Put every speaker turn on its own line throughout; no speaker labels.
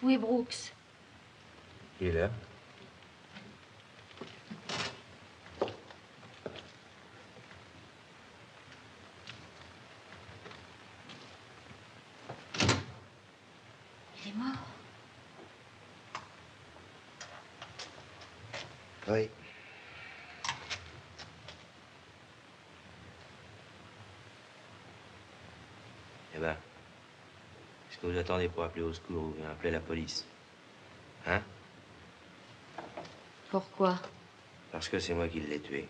Où est Brooks?
Il est là.
Il est mort.
Oui. Eh ben, est-ce que vous attendez pour appeler au secours ou bien appeler la police? Hein?
Pourquoi?
Parce que c'est moi qui l'ai tué.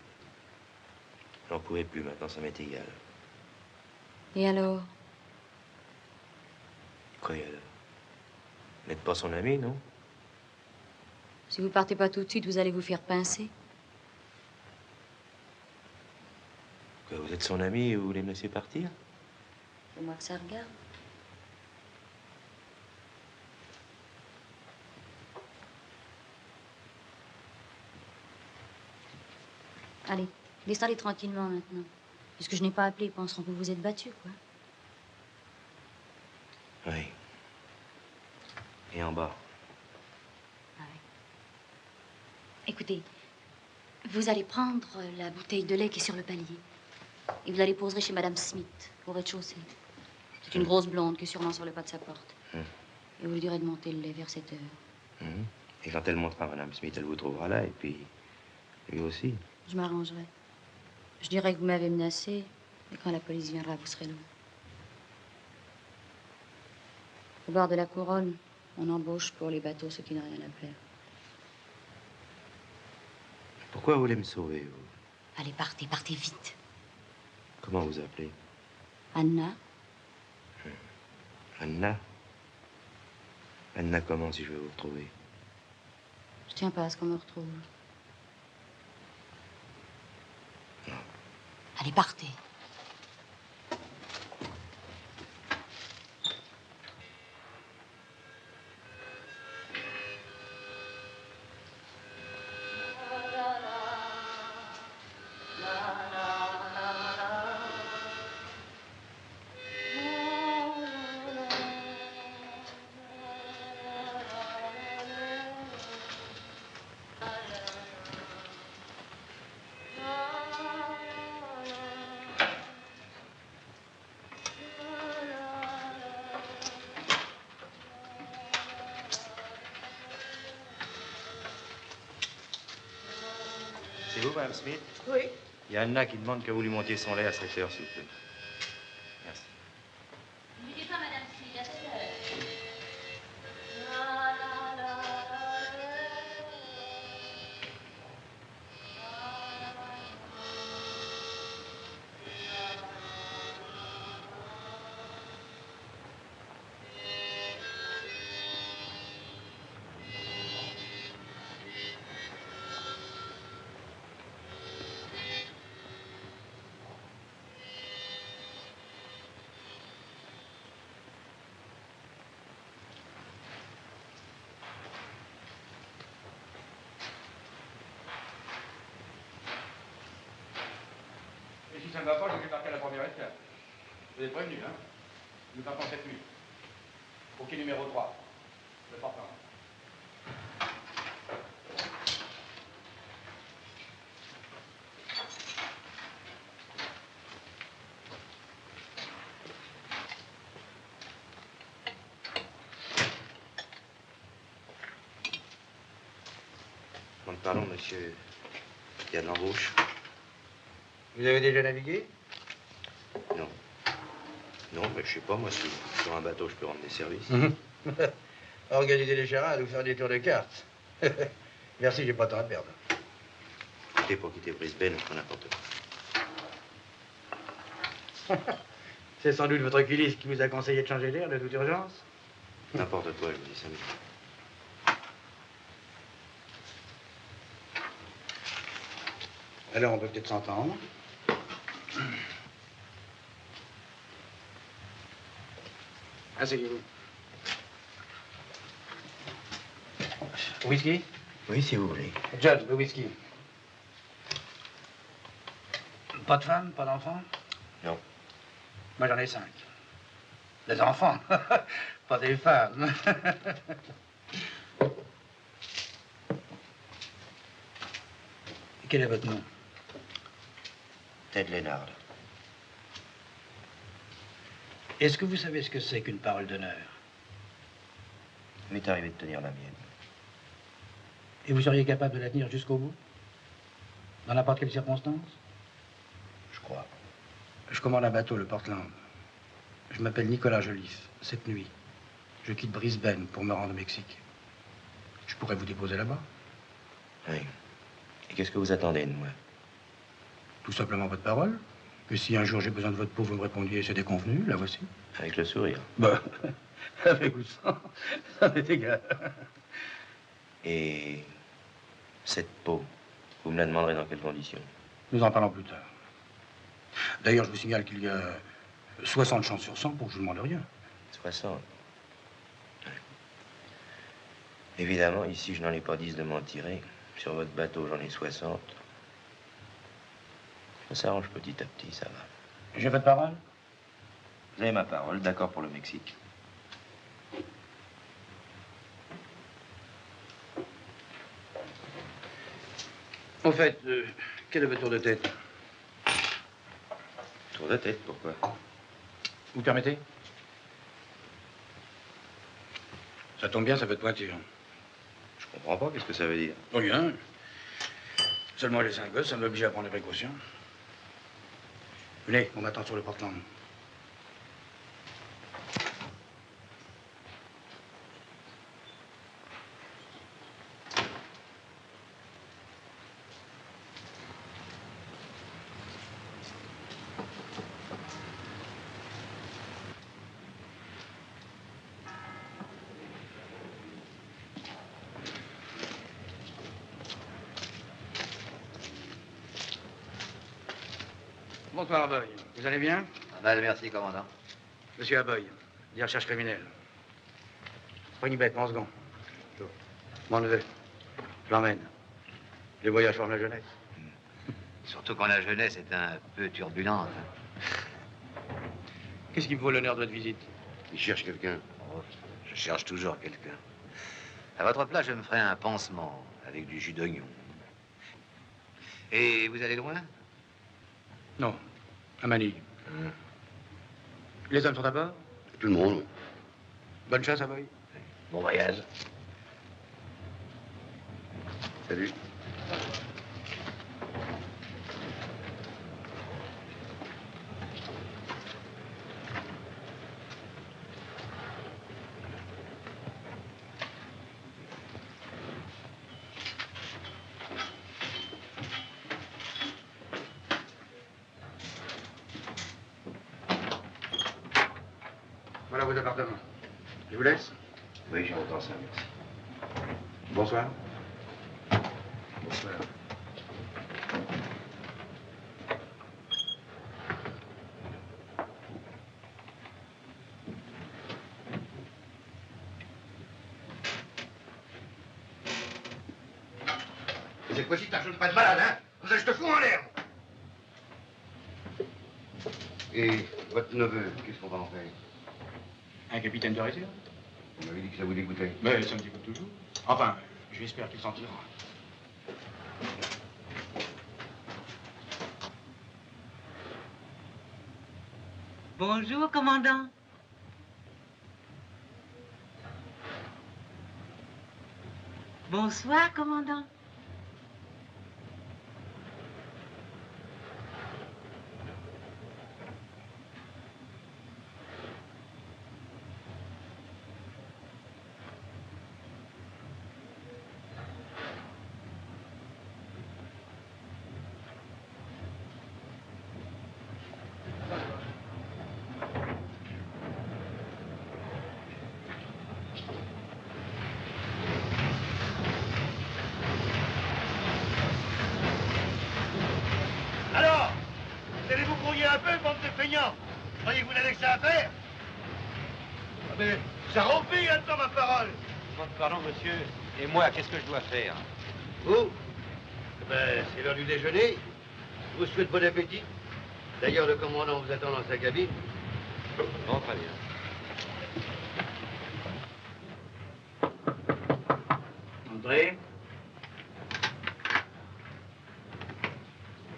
J'en pouvais plus, maintenant ça m'est égal.
Et alors?
Quoi alors? Vous n'êtes pas son ami, non?
Si vous partez pas tout de suite, vous allez vous faire pincer.
Que vous êtes son ami et vous voulez me laisser partir?
C'est moi que ça regarde. Allez, laissez aller tranquillement maintenant. Puisque je n'ai pas appelé, ils penseront que vous vous êtes battu, quoi.
Oui. Et en bas?
Ah oui. Écoutez, vous allez prendre la bouteille de lait qui est sur le palier. Et vous allez poser chez Madame Smith, au rez-de-chaussée. C'est une grosse blonde qui est sûrement sur le pas de sa porte. Et vous lui direz de monter le lait vers 7 heures.
Et quand elle montera, Madame Smith, elle vous trouvera là, et puis lui aussi.
Je m'arrangerai. Je dirai que vous m'avez menacé, et quand la police viendra, vous serez loin. Au bord de la Couronne, on embauche pour les bateaux ceux qui n'ont rien à faire.
Pourquoi vous voulez me sauver, vous?
Allez, partez, partez vite.
Comment vous appelez?
Anna?
Anna? Anna, comment, si je veux vous retrouver?
Je tiens pas à ce qu'on me retrouve.
Non.
Allez, partez.
C'est vous, Madame Smith?
Oui.
Il y a Anna qui demande que vous lui montiez son lait à 7 heures, s'il vous plaît. Merci.
N'oubliez pas, Madame Smith, à 7 heures.
Et si ça ne va pas, je vais partir à la première étape. Je vous ai prévenu, hein. Nous partons cette nuit. Au quai numéro 3. Le portant.
Pardon, monsieur. Il y a de l'embauche.
Vous avez déjà navigué?
Non. Non, mais je sais pas, moi, si sur un bateau, je peux rendre des services.
Organiser des charades ou faire des tours de cartes. Merci, j'ai pas de temps à perdre.
Écoutez, pour quitter Brisbane, on n'importe quoi.
C'est sans doute votre oculiste qui vous a conseillé de changer d'air de toute urgence.
N'importe quoi, je vous dis ça.
Alors, on peut peut-être s'entendre. Asseyez-vous. Whisky?
Oui, si vous voulez.
Judge, le whisky. Pas de femme, pas d'enfant?
Non.
Moi, j'en ai 5. Des enfants, pas des femmes. Quel est votre nom?
Ted Lennard.
Est-ce que vous savez ce que c'est qu'une parole d'honneur?
Il m'est arrivé de tenir la mienne.
Et vous seriez capable de la tenir jusqu'au bout? Dans n'importe quelle circonstance?
Je crois.
Je commande un bateau, le Portland. Je m'appelle Nicolas Jolis. Cette nuit, je quitte Brisbane pour me rendre au Mexique. Je pourrais vous déposer là-bas?
Oui. Et qu'est-ce que vous attendez de moi?
Tout simplement votre parole. Que si un jour j'ai besoin de votre peau, vous me répondiez, c'est déconvenu, la voici.
Avec le sourire.
Bah, avec ou sans, ça m'est égal.
Et cette peau, vous me la demanderez dans quelles conditions?
Nous en parlons plus tard. D'ailleurs, je vous signale qu'il y a 60 chances sur 100 pour que je vous demande rien.
60. Ouais. Évidemment, ici, je n'en ai pas 10 de m'en tirer. Sur votre bateau, j'en ai 60. Ça s'arrange petit à petit, ça va.
J'ai votre parole?
Vous avez ma parole, d'accord pour le Mexique.
En fait, quel est votre tour de tête?
Tour de tête, pourquoi?
Vous permettez? Ça tombe bien, ça fait de pointure.
Je comprends pas, qu'est-ce que ça veut dire?
Rien. Seulement les 5 gosses, ça m'oblige à prendre des précautions. Venez, on m'attend sur le Portland. Bonsoir, Aboy. Vous allez bien?
Mal, merci, commandant.
Monsieur Aboy, des recherches criminelles. Prenez bête, mon second. Mon neveu. Je l'emmène. Les voyages forment la jeunesse.
Surtout quand la jeunesse est un peu turbulente.
Qu'est-ce qui me vaut l'honneur de votre visite?
Il cherche quelqu'un. Oh, je cherche toujours quelqu'un. À votre place, je me ferai un pansement avec du jus d'oignon. Et vous allez loin?
Non, à Manille. Les hommes sont à bord?
Tout le monde.
Bonne chasse, Aboy.
Bon voyage. Salut.
Voilà vos appartements. Je vous laisse?
Oui, j'entends ça, merci.
Bonsoir.
Bonsoir.
Et cette fois-ci, t'achètes pas de malade, hein? Comme ça, je te fous en l'air. Et votre neveu, qu'est-ce qu'on va en faire?
Un capitaine de réserve?
Vous m'avez dit que ça vous dégoûtait.
Mais ça me dégoûte toujours. Enfin, j'espère qu'il s'en tirera.
Bonjour, commandant. Bonsoir, commandant.
Alors, vous allez vous grouiller un peu, bande de feignants. Vous croyez que vous n'avez que ça à faire? Ah mais, ça remplit maintenant ma parole.
Pardon, monsieur. Et moi, qu'est-ce que je dois faire?
Vous? Eh ben, c'est l'heure du déjeuner. Je vous souhaite bon appétit. D'ailleurs, le commandant vous attend dans sa cabine.
Bon, très bien.
Entrez.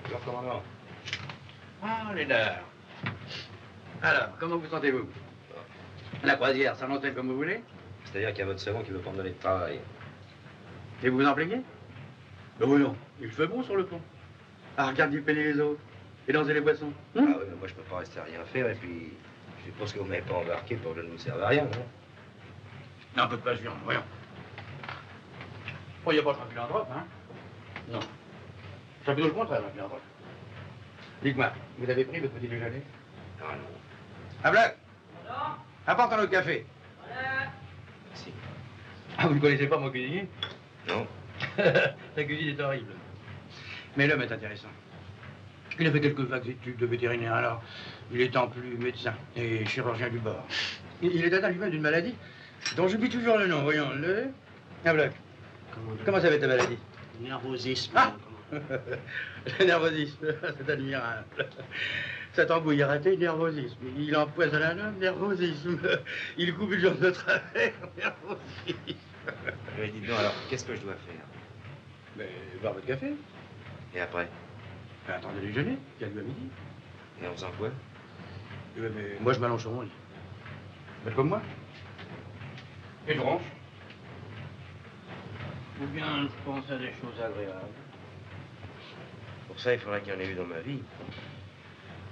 Alors, commandant. Ah, Lénard. Alors, comment vous sentez-vous? La croisière s'annonce-t-elle comme vous voulez?
C'est-à-dire qu'il y a votre second qui veut pas me donner de travail.
Et vous vous en plaignez? Oh non, il fait bon sur le pont. Ah, regardez peiner les autres et danser les poissons.
Ah oui, mais moi je peux pas rester à rien faire et puis je suppose que vous m'avez pas embarqué pour que je ne vous serve à rien, non?
Non, peu de patience, voyons. Oh, il n'y a pas de philanthrope, hein? Non. C'est plutôt le contraire, un philanthrope. Dites-moi, vous avez pris votre petit déjeuner?
Ah non.
Ah, Black! Apporte un autre café.
Merci.
Ah, vous ne connaissez pas mon cuisinier?
Non.
Sa cuisine est horrible. Mais l'homme est intéressant. Il a fait quelques vagues études de vétérinaire, alors il est en plus médecin et chirurgien du bord. Il est atteint lui-même d'une maladie dont j'oublie toujours le nom. Voyons, le... Ah, Black. Comment ça va ta maladie?
Nervosisme.
Ah! Le nervosisme, c'est admirable. Cette embouille a raté, nervosisme. Il empoisonne un homme, nervosisme. Il coupe une jambe de travers, nervosisme.
Mais dites donc, alors, qu'est-ce que je dois faire?
Mais boire votre café.
Et après?
Ben, attendez le déjeuner, il y a lieu à midi.
Et en faisant quoi?
Mais moi, je m'allonge sur mon lit. Faites comme moi. Et je ronge.
Ou bien je pense à des choses agréables.
Pour ça, il faudrait qu'il y en ait eu dans ma vie.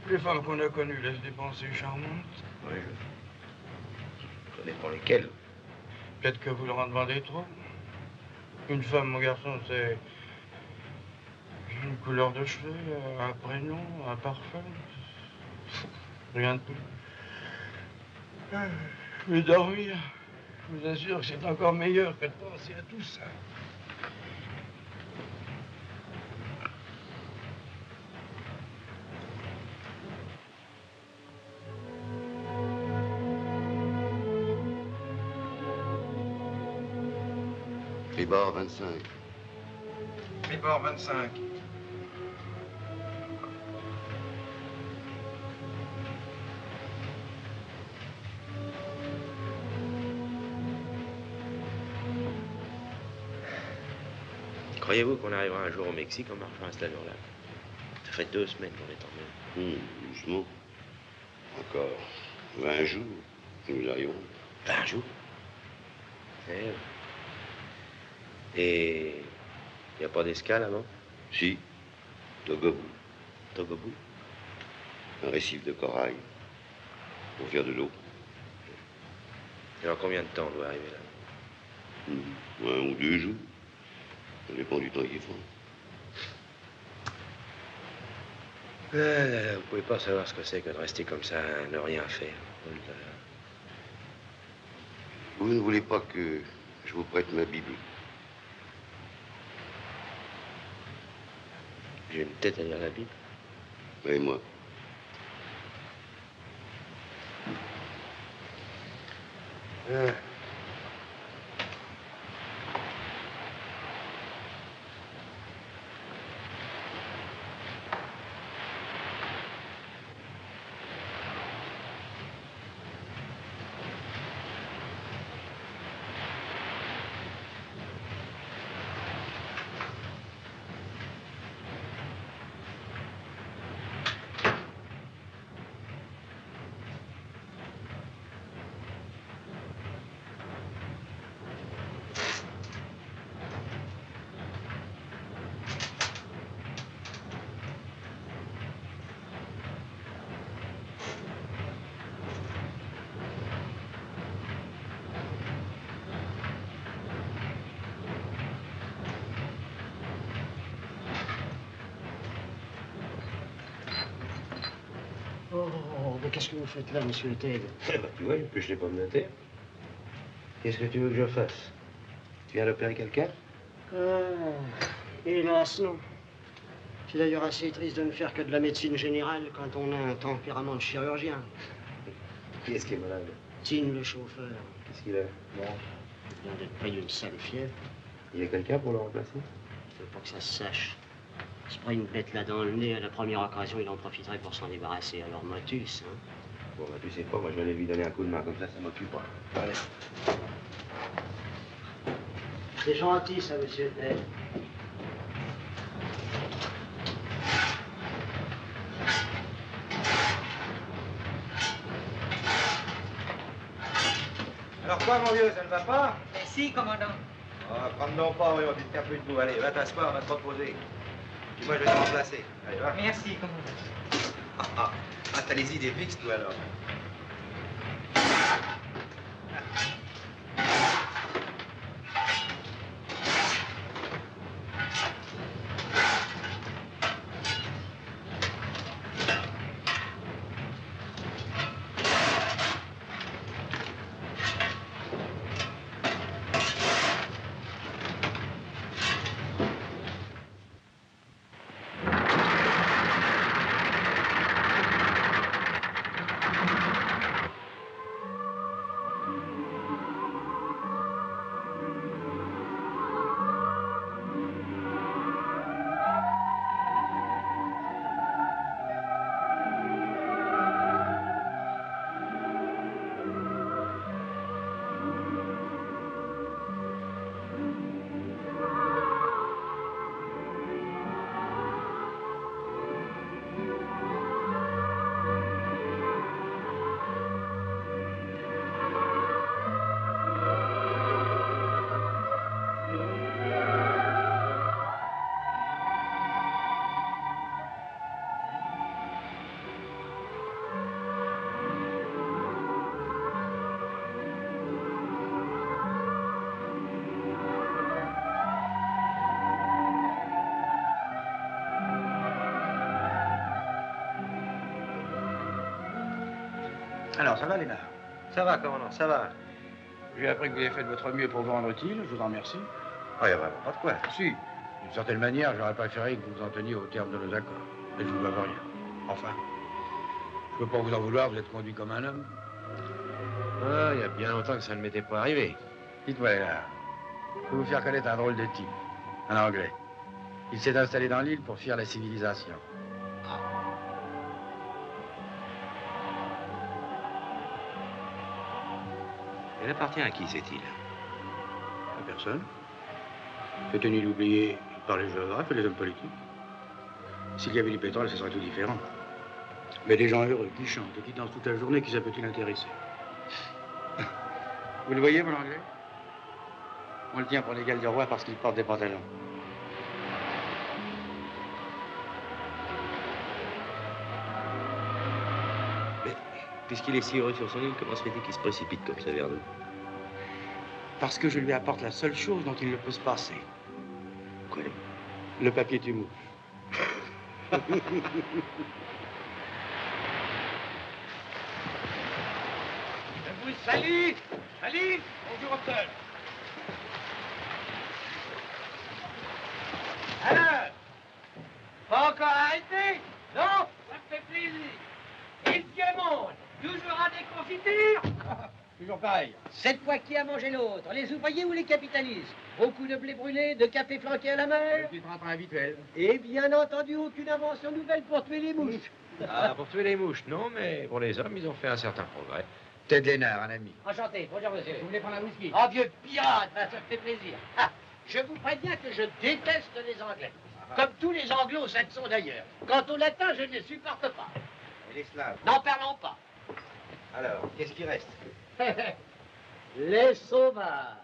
Les femmes qu'on a connues laissent des pensées charmantes.
Oui, ça dépend lesquelles.
Peut-être que vous leur en demandez trop. Une femme, mon garçon, c'est une couleur de cheveux, un prénom, un parfum. Rien de plus. Mais dormir, je vous assure que c'est encore meilleur que de penser à tout ça.
Tribord 25.
Tribord 25.
Croyez-vous qu'on arrivera un jour au Mexique en marchant à cette allure-là? Ça fait 2 semaines qu'on est en mer.
Doucement. Encore 20 jours, nous arrivons.
20 jours? Et il n'y a pas d'escale avant?
Si, Togobu,
Togobu?
un récif de corail, pour faire de l'eau.
Et en combien de temps on doit arriver là?
1 ou 2 jours. Ça dépend du temps qu'il faut.
Vous pouvez pas savoir ce que c'est que de rester comme ça, ne rien faire.
Vous ne voulez pas que je vous prête ma Bible?
J'ai une tête à lire la Bible.
Et moi?
Oh, mais qu'est-ce que vous faites là, monsieur Letel?
Tu vois, je n'ai pas me noter. Qu'est-ce que tu veux que je fasse? Tu viens d'opérer quelqu'un?
Hélas, non. C'est d'ailleurs assez triste de ne faire que de la médecine générale quand on a un tempérament de chirurgien.
Qui est-ce qui est malade?
Tine, le chauffeur.
Qu'est-ce qu'il a?
Bon, il vient d'être pris d'une sale fièvre.
Il y a quelqu'un pour le remplacer?
Il faut pas que ça se sache. Il se prend une bête là dans le nez, à la première occasion, il en profiterait pour s'en débarrasser. Alors, motus, hein.
Bon, bah, tu sais pas, moi je vais aller lui donner un coup de main, comme ça m'occupe pas. Allez.
C'est gentil, ça, monsieur Ted.
Alors quoi, mon vieux, ça ne va pas?
Mais si, commandant.
Ah, prends donc pas, oui, on va vite faire plus de bout. Allez, va t'asseoir, on va te reposer. Puis moi, je vais te remplacer. Allez, va.
Merci, commandant.
Ah, t'as les idées fixes, toi, alors.
Alors, ça va, Lénard?
Ça va, commandant, ça va.
J'ai appris que vous avez fait de votre mieux pour vous rendre utile, je vous en remercie.
Oh, y a vraiment pas de quoi.
Si, d'une certaine manière, j'aurais préféré que vous vous en teniez au terme de nos accords. Mais je ne vous dois rien. Enfin, je peux pas vous en vouloir, vous êtes conduit comme un homme.
Ah, y a bien longtemps que ça ne m'était pas arrivé.
Dites-moi, Lénard, je peux vous faire connaître un drôle de type, un Anglais. Il s'est installé dans l'île pour fuir la civilisation.
Elle appartient à qui, cette île?
À personne. C'est une île oubliée par les géographes et les hommes politiques. S'il y avait du pétrole, ce serait tout différent. Mais des gens heureux, qui chantent et qui dansent toute la journée, qui ça peut-il intéresser? Vous le voyez, mon Anglais? On le tient pour l'égal du roi parce qu'il porte des pantalons.
Mais, puisqu'il est si heureux sur son île, comment se fait-il qu'il se précipite comme ça vers nous?
Parce que je lui apporte la seule chose dont il ne peut se passer.
Quoi,
le papier tu mouches.
Je vous salue. Salut. Bonjour, Hudson. Alors, pas encore arrêté? Non, ça me fait plaisir. Et le vieux monde, toujours à des confitures?
Toujours pareil.
Cette fois, qui a mangé l'autre? Les ouvriers ou les capitalistes? Beaucoup de blé brûlé, de café flanqué à la mer?
Du train habituel.
Et bien entendu, aucune invention nouvelle pour tuer les mouches.
Ah, pour tuer les mouches, non, mais pour les hommes, ils ont fait un certain progrès.
Ted Lénard, un ami.
Enchanté, bonjour monsieur.
Vous voulez prendre un whisky?
Oh, vieux pirate, ça me fait plaisir. Ah, je vous préviens que je déteste les Anglais. Comme tous les anglo-saxons d'ailleurs. Quant au latin, je ne les supporte pas.
Et les Slaves?
N'en parlons pas.
Alors, qu'est-ce qui reste?
Les sauvages.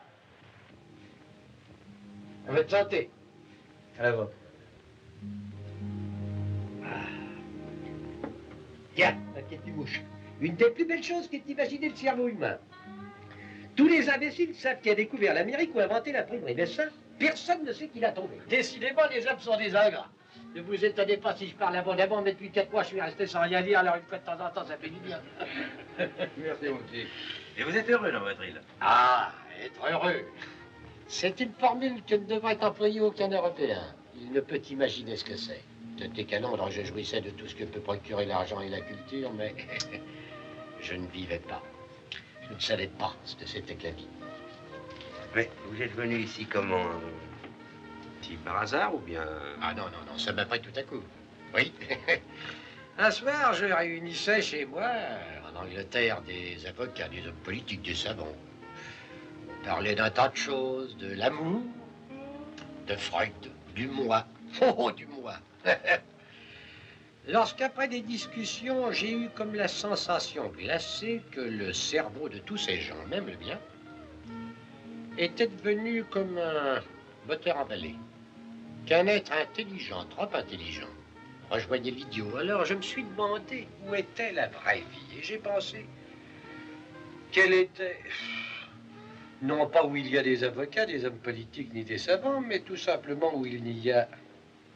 On va te chanter.
À la vôtre.
Tiens, ma petite mouche. Une des plus belles choses qu'ait imaginé le cerveau humain. Tous les imbéciles savent qui a découvert l'Amérique ou inventé l'imprimerie, mais ça, personne ne sait qui l'a tombé. Décidément, les hommes sont des ingrats. Ne vous étonnez pas si je parle abondamment, mais depuis 4 mois, je suis resté sans rien dire, alors une fois de temps en temps, ça fait du bien.
Merci, mon petit.
Et vous êtes heureux dans votre île?
Ah, être heureux. C'est une formule que ne devrait employer aucun Européen. Il ne peut imaginer ce que c'est. C'était qu'à Londres, je jouissais de tout ce que peut procurer l'argent et la culture, mais je ne vivais pas. Je ne savais pas ce que c'était que la vie.
Mais vous êtes venu ici comment? Si par hasard ou bien...
Ah non, non, non, ça m'a pris tout à coup. Oui. Un soir, je réunissais chez moi, en Angleterre, des avocats, des hommes politiques, des savants. parlait d'un tas de choses, de l'amour, de Freud, du moi. Oh, du moi. Lorsqu'après des discussions, j'ai eu comme la sensation glacée que le cerveau de tous ces gens, même le mien, était devenu comme un moteur emballé. Qu'un être intelligent, trop intelligent, rejoignait l'idiot. Alors je me suis demandé où était la vraie vie. Et j'ai pensé qu'elle était, non pas où il y a des avocats, des hommes politiques, ni des savants, mais tout simplement où il n'y a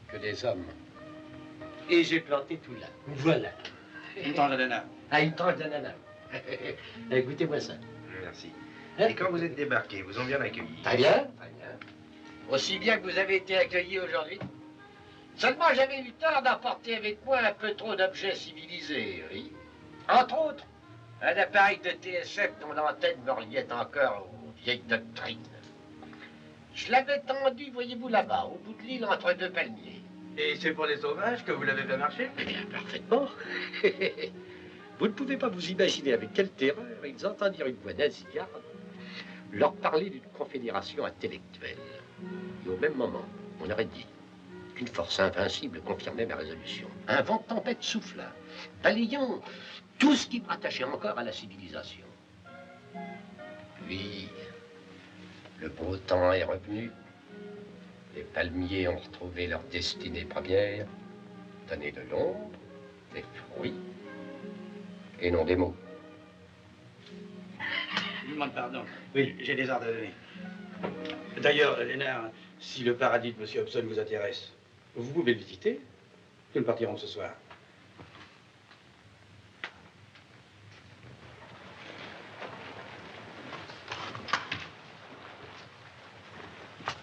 que des hommes. Et j'ai planté tout là. Voilà.
Une tranche d'ananas.
Ah, une tranche d'ananas. Écoutez-moi ça.
Merci.
Hein?
Et quand vous êtes débarqué, vous ont bien accueilli?
Très bien, très bien. Aussi bien que vous avez été accueillis aujourd'hui. Seulement, j'avais eu tort d'emporter avec moi un peu trop d'objets civilisés, oui. Entre autres, un appareil de TSF dont l'antenne me reliait encore aux vieilles doctrines. Je l'avais tendu, voyez-vous, là-bas, au bout de l'île, entre deux palmiers.
Et c'est pour les sauvages que vous l'avez fait marcher?
Eh bien, parfaitement. Vous ne pouvez pas vous imaginer avec quelle terreur ils entendirent une voix nasillarde leur parler d'une confédération intellectuelle. Et au même moment, on aurait dit qu'une force invincible confirmait ma résolution. Un vent de tempête souffla, balayant tout ce qui me rattachait encore à la civilisation. Puis, le beau temps est revenu. Les palmiers ont retrouvé leur destinée première, donner de l'ombre, des fruits, et non des mots.
Je vous demande pardon. Oui, j'ai des ordres à donner. D'ailleurs, Lénard, si le paradis de M. Hobson vous intéresse, vous pouvez le visiter. Nous partirons ce soir.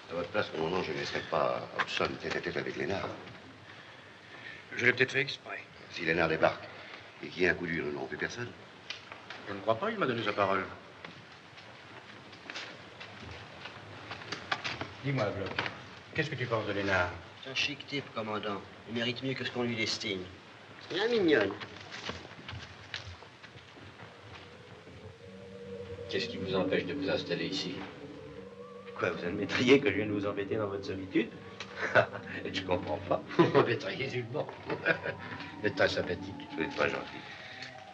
À votre place, commandant, je ne laisserai pas Hobson tête-à-tête avec Lénard.
Je l'ai peut-être fait exprès.
Si Lénard débarque et qu'il y ait un coup dur, nous n'aurons plus personne.
Je ne crois pas, il m'a donné sa parole. Dis-moi, Bloch, qu'est-ce que tu penses de Lénard?
C'est un chic type, commandant. Il mérite mieux que ce qu'on lui destine. C'est bien mignonne.
Qu'est-ce qui vous empêche de vous installer ici?
Quoi, vous admettriez que je viens de vous embêter dans votre solitude? Je comprends pas.
Vous m'étriez nullement. Vous êtes très sympathique.
Vous n'êtes pas gentil.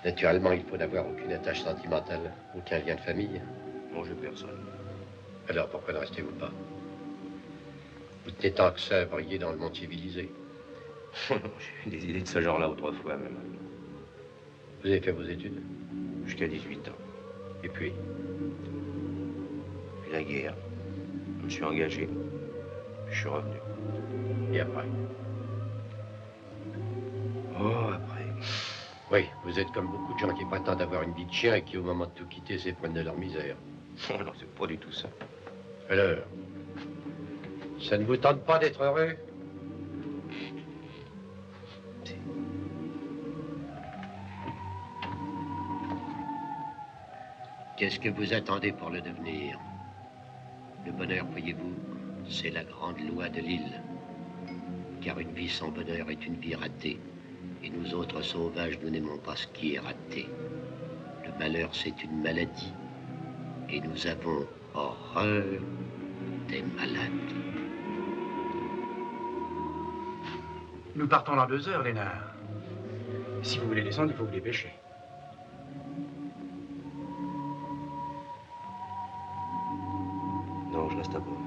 Naturellement, il faut n'avoir aucune attache sentimentale, aucun lien de famille.
Bon, j'ai personne.
Alors pourquoi ne restez-vous pas? Vous tenez tant que ça à briller dans le monde civilisé.
J'ai eu des idées de ce genre-là autrefois même.
Vous avez fait vos études?
Jusqu'à 18 ans.
Et puis?
Puis la guerre. Je me suis engagé. Je suis revenu.
Et après?
Oh, après.
Oui, vous êtes comme beaucoup de gens qui prétendent avoir une vie de chien et qui, au moment de tout quitter, s'éprennent de leur misère.
Oh non, c'est pas du tout ça.
Alors, ça ne vous tente pas d'être heureux? Qu'est-ce que vous attendez pour le devenir? Le bonheur, voyez-vous, c'est la grande loi de l'île. Car une vie sans bonheur est une vie ratée. Et nous autres sauvages, nous n'aimons pas ce qui est raté. Le malheur, c'est une maladie. Et nous avons horreur des malades.
Nous partons dans 2 heures, Lénard. Si vous voulez descendre, il faut vous dépêcher.
Non, je reste à bord.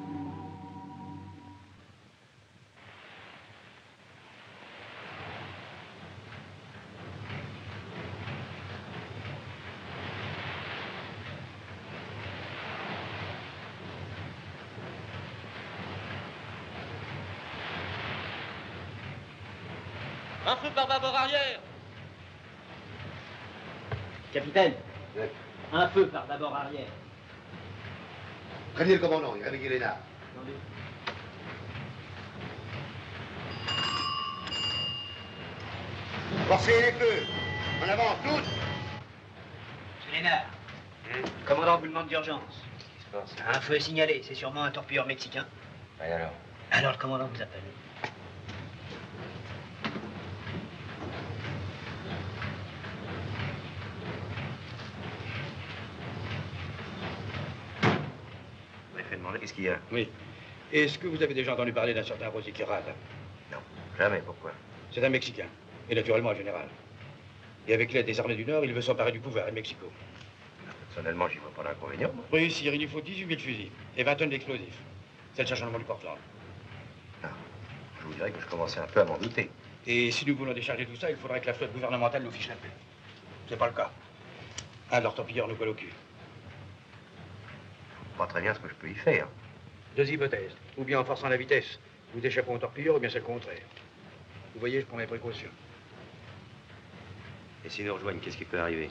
Un feu par bâbord arrière.
Capitaine, un feu par d'abord arrière.
Prévenez le commandant, il réveille Lénard.
Attendez.
Forcez les feux. En avant, tous.
C'est Lénard. Le commandant vous demande d'urgence.
Qu'est-ce qui se passe?
Un feu est signalé, c'est sûrement un torpilleur mexicain.
Et alors?
Alors le commandant vous appelle.
demandé qu'est-ce qu'il y a.
Oui. Est-ce que vous avez déjà entendu parler d'un certain Rosy Quirade?
Non, jamais. Pourquoi?
C'est un Mexicain, et naturellement un général. Et avec l'aide des armées du Nord, il veut s'emparer du pouvoir à Mexico.
Personnellement, j'y vois pas d'inconvénient.
Réussir, il lui faut 18 000 fusils et 20 tonnes d'explosifs. C'est le chargement du Portland.
Ah, je vous dirais que je commençais un peu à m'en douter.
Et si nous voulons décharger tout ça, il faudrait que la flotte gouvernementale nous fiche la paix. C'est pas le cas. Un de leurs torpilleurs nous colle au cul.
Pas très bien ce que je peux y faire.
Deux hypothèses. Ou bien en forçant la vitesse, nous échappons au torpilleur, ou bien c'est le contraire. Vous voyez, je prends mes précautions.
Et s'ils nous rejoignent, qu'est-ce qui peut arriver?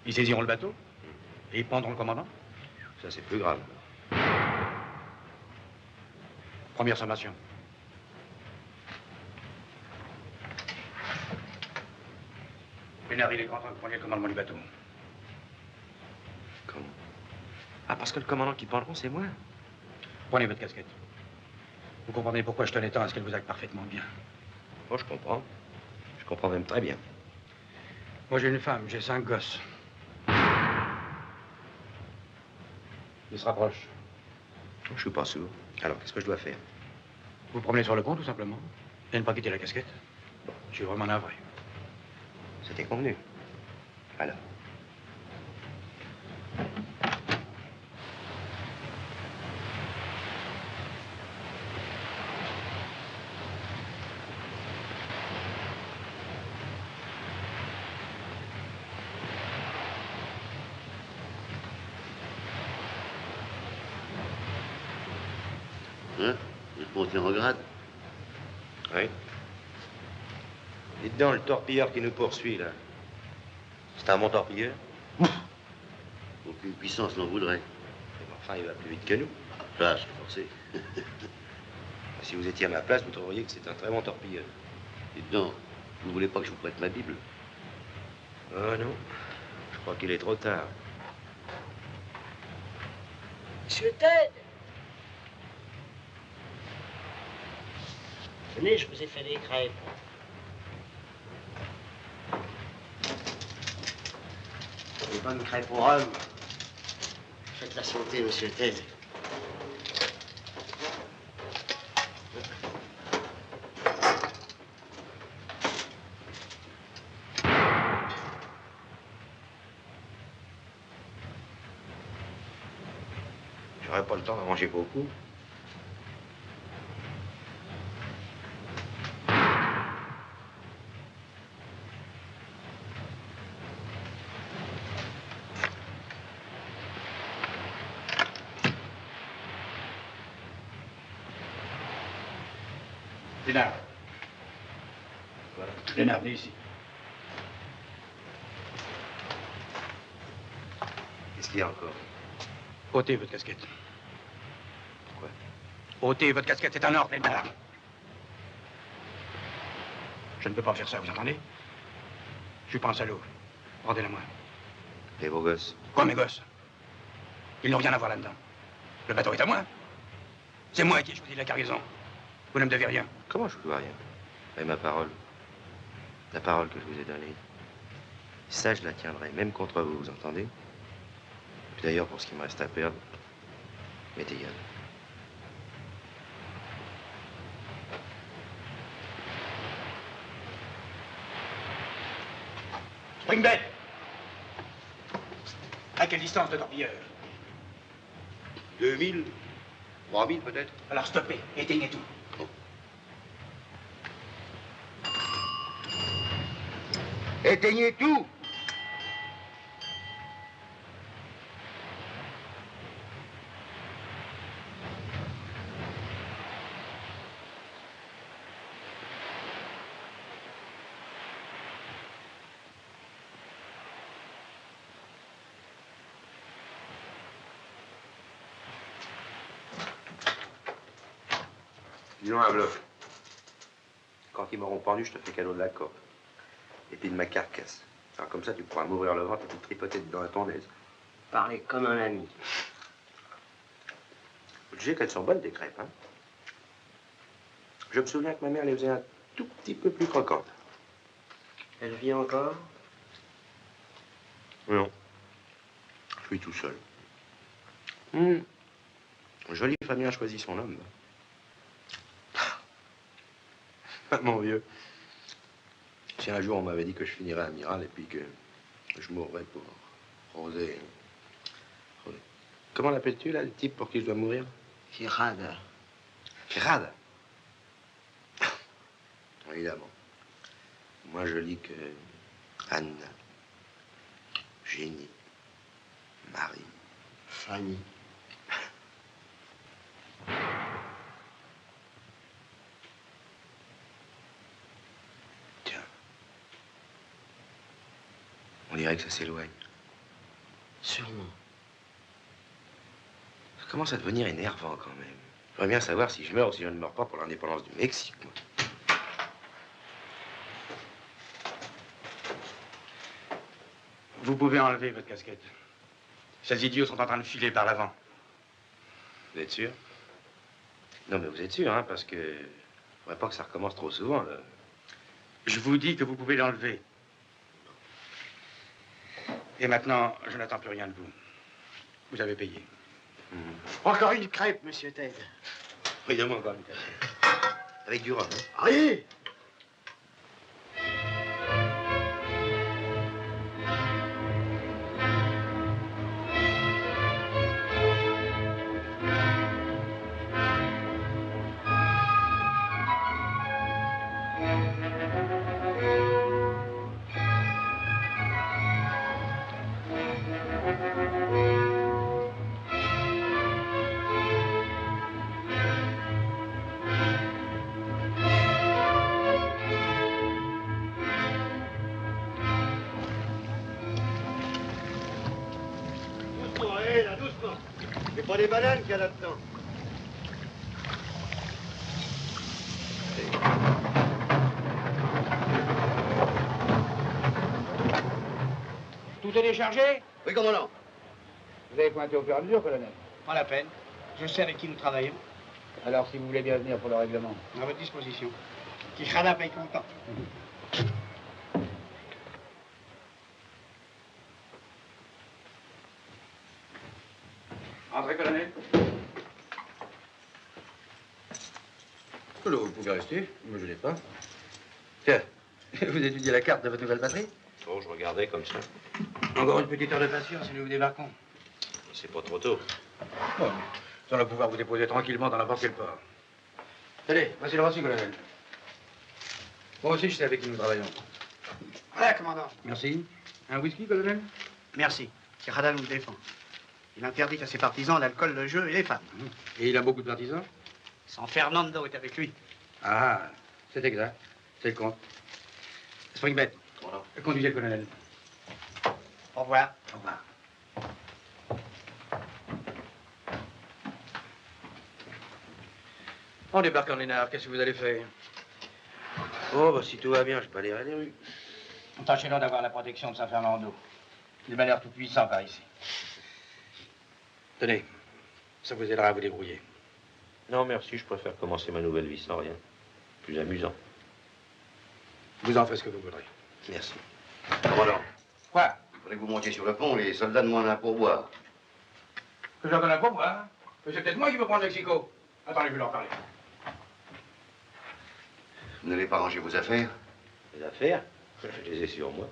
Ils saisiront le bateau et ils prendront le commandant.
Ça, c'est plus grave.
Première sommation. Pénard, il est grand temps que vous preniez le commandement du bateau.
Comment? Ah, parce que le commandant qui prendront, c'est moi.
Prenez votre casquette. Vous comprenez pourquoi je tenais tant à ce qu'elle vous aille parfaitement bien.
Oh, je comprends. Je comprends même très bien.
Moi, j'ai une femme, j'ai 5 gosses. Ils se rapprochent.
Je suis pas sourd. Alors, qu'est-ce que je dois faire?
Vous promenez sur le pont, tout simplement. Et ne pas quitter la casquette. Je suis vraiment navré.
C'était convenu. Alors.
Hein? Vous êtes monté en grade?
Oui. Dites donc, le torpilleur qui nous poursuit, là. C'est un bon torpilleur?
Aucune puissance n'en voudrait.
Mais enfin, il va plus vite que nous.
Ça, c'est forcé.
Si vous étiez à ma place, vous trouveriez que c'est un très bon torpilleur.
Dites donc, vous voulez pas que je vous prête ma Bible?
Oh non, je crois qu'il est trop tard.
Monsieur Ted! Venez, je vous ai fait des crêpes. Des bonnes crêpes au rhum. Faites la santé, monsieur Ted.
J'aurais pas le temps de manger beaucoup.
Pénard.
Voilà.
Pénard, venez ici.
Qu'est-ce qu'il y a encore?
Ôtez votre casquette.
Pourquoi?
Ôtez votre casquette, c'est un ordre, Pénard. Je ne peux pas faire ça, vous entendez? Je suis pas un salaud. Rendez-la moi.
Et vos gosses?
Quoi, mes gosses? Ils n'ont rien à voir là-dedans. Le bateau est à moi. C'est moi qui ai choisi la cargaison. Vous ne me devez rien.
Comment je vous dois rien? Et ma parole? La parole que je vous ai donnée. Ça, je la tiendrai, même contre vous, vous entendez? Puis d'ailleurs, pour ce qui me reste à perdre, mettez gueule.
Springbet! À quelle distance de torpilleur?
2000? 3000 peut-être?
Alors stoppez, éteignez tout.
Éteignez tout!
Disons un bluff. Quand ils m'auront pendu, je te fais cadeau de la corde. Et puis de ma carcasse. Alors comme ça, tu pourras m'ouvrir le ventre et te tripoter dedans à ton aise.
Parlez comme un ami.
Faut te dire qu'elles sont bonnes, tes crêpes, hein? Je me souviens que ma mère les faisait un tout petit peu plus croquantes.
Elle vit encore?
Non. Je suis tout seul. Un joli Fabien choisit son homme. Mon vieux. Si un jour on m'avait dit que je finirais amiral et puis que je mourrais pour Rosé. Comment l'appelles-tu, là, le type pour qui je dois mourir?
Girard.
Girard? Évidemment. Moins jolie que Anne, Génie, Marie,
Fanny.
Tiens. On dirait que ça s'éloigne.
Sûrement.
Ça commence à devenir énervant quand même. J'aimerais bien savoir si je meurs ou si je ne meurs pas pour l'indépendance du Mexique, moi.
Vous pouvez enlever votre casquette. Ces idiots sont en train de filer par l'avant.
Vous êtes sûr? Non, mais vous êtes sûr, hein, parce que... faudrait pas que ça recommence trop souvent, là.
Je vous dis que vous pouvez l'enlever. Et maintenant, je n'attends plus rien de vous. Vous avez payé.
Encore une crêpe, monsieur Ted.
Oui, donne-moi encore une casquette. Avec du rhum, hein?
Allez!
C'est pas des bananes qu'il y a là-dedans.
Tout est déchargé?
Oui, commandant.
Vous avez pointé au fur et à mesure, colonel?
Pas la peine. Je sais avec qui nous travaillons.
Alors, si vous voulez bien venir pour le règlement.
À votre disposition. Quijada paye content.
Entrez, colonel. Alors, vous pouvez rester. Moi, je l'ai pas. Tiens, vous étudiez la carte de votre nouvelle patrie?
Oh, je regardais comme ça.
Encore une petite heure de patience et nous vous débarquons.
C'est pas trop tôt.
Bon, nous allons pouvoir vous déposer tranquillement dans n'importe quel port. Allez, voici le reçu, colonel. Moi aussi, je sais avec qui nous travaillons.
Voilà, commandant.
Merci. Un whisky, colonel?
Merci. Quijada nous défend. Il interdit à ses partisans l'alcool, le jeu et les femmes.
Et il a beaucoup de partisans?
San Fernando est avec lui.
Ah, c'est exact. C'est le compte. Springbett, conduisez le colonel.
Au revoir.
Au revoir. On débarque en Lénard, qu'est-ce que vous allez faire?
Oh, bah, si tout va bien, je balayerai les rues.
Tâchez-donc d'avoir la protection de San Fernando. Il m'a l'air tout puissant par ici. Tenez, ça vous aidera à vous débrouiller.
Non, merci, je préfère commencer ma nouvelle vie sans rien. Plus amusant.
Vous en faites ce que vous voudrez.
Merci.
Commandant,
Quoi?
il faudrait que vous montiez sur le pont, les soldats demandent un pourboire.
Que j'en donne un pourboire? Mais c'est peut-être moi qui veux prendre Mexico. Attendez, je vais leur parler.
Vous n'allez pas ranger vos affaires?
Les affaires, je les ai sur moi.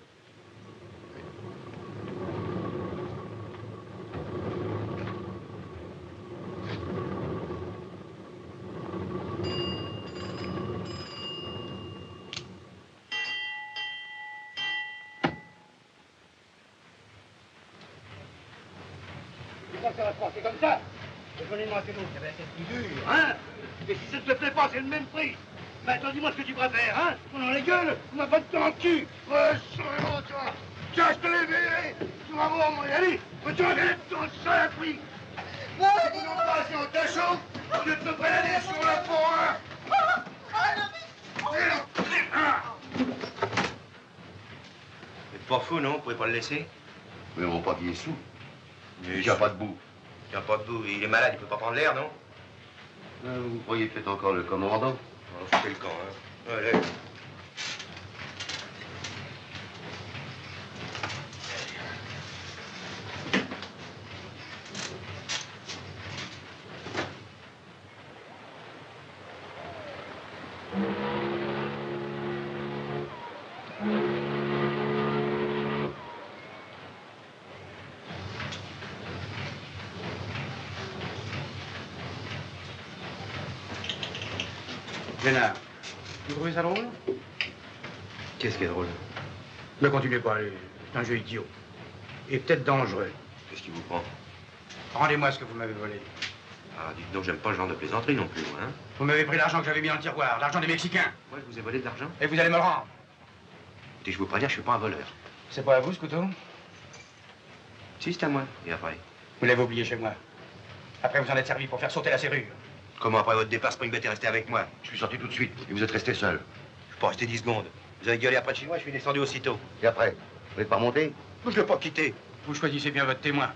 Ça va se passer comme ça. Donnez-moi que l'autre, il y avait la tête plus dure, hein? Et si ça ne te plaît pas, c'est le même prix. Maintenant, dis-moi ce que tu préfères, hein? Dans la gueule, on n'a pas de temps en cul. Ouais, sûrement, toi. Tiens, je te l'ai viré. Tu vas voir, moi, allez. Tu vas gagner ton saloperie. Non, pas si on te chauffe, au lieu de te balader sur le pont, hein?
C'est pas fou, non? Vous pouvez pas le laisser?
Mais mon papier est sous.
Mais
Il n'y a pas de bout.
Il tient pas debout. Il est malade, il peut pas prendre l'air, non?
Vous croyez peut-être encore le commandant?
On fait le camp, hein. Allez.
Lénard, vous trouvez ça drôle?
Qu'est-ce qui est drôle?
Ne continuez pas, c'est un jeu idiot. Et peut-être dangereux.
Qu'est-ce qui vous prend?
Rendez-moi ce que vous m'avez volé.
Ah, dites donc, j'aime pas ce genre de plaisanterie non plus, moi, hein.
Vous m'avez pris l'argent que j'avais mis dans le tiroir, l'argent des Mexicains.
Moi, je vous ai volé de l'argent?
Et vous allez me le rendre.
Écoutez, je vous préviens, je suis pas un voleur.
C'est pas à vous, ce couteau?
Si, c'est à moi. Et après?
Vous l'avez oublié chez moi. Après, vous en êtes servi pour faire sauter la serrure.
Comment, après votre départ, Springbet est resté avec moi?
Je suis sorti tout de suite et vous êtes resté seul.
Je suis pas resté 10 secondes. Vous avez gueulé après de chez moi, je suis descendu aussitôt.
Et après, vous n'êtes pas remonté?
Je l'ai pas quitté.
Vous choisissez bien votre témoin.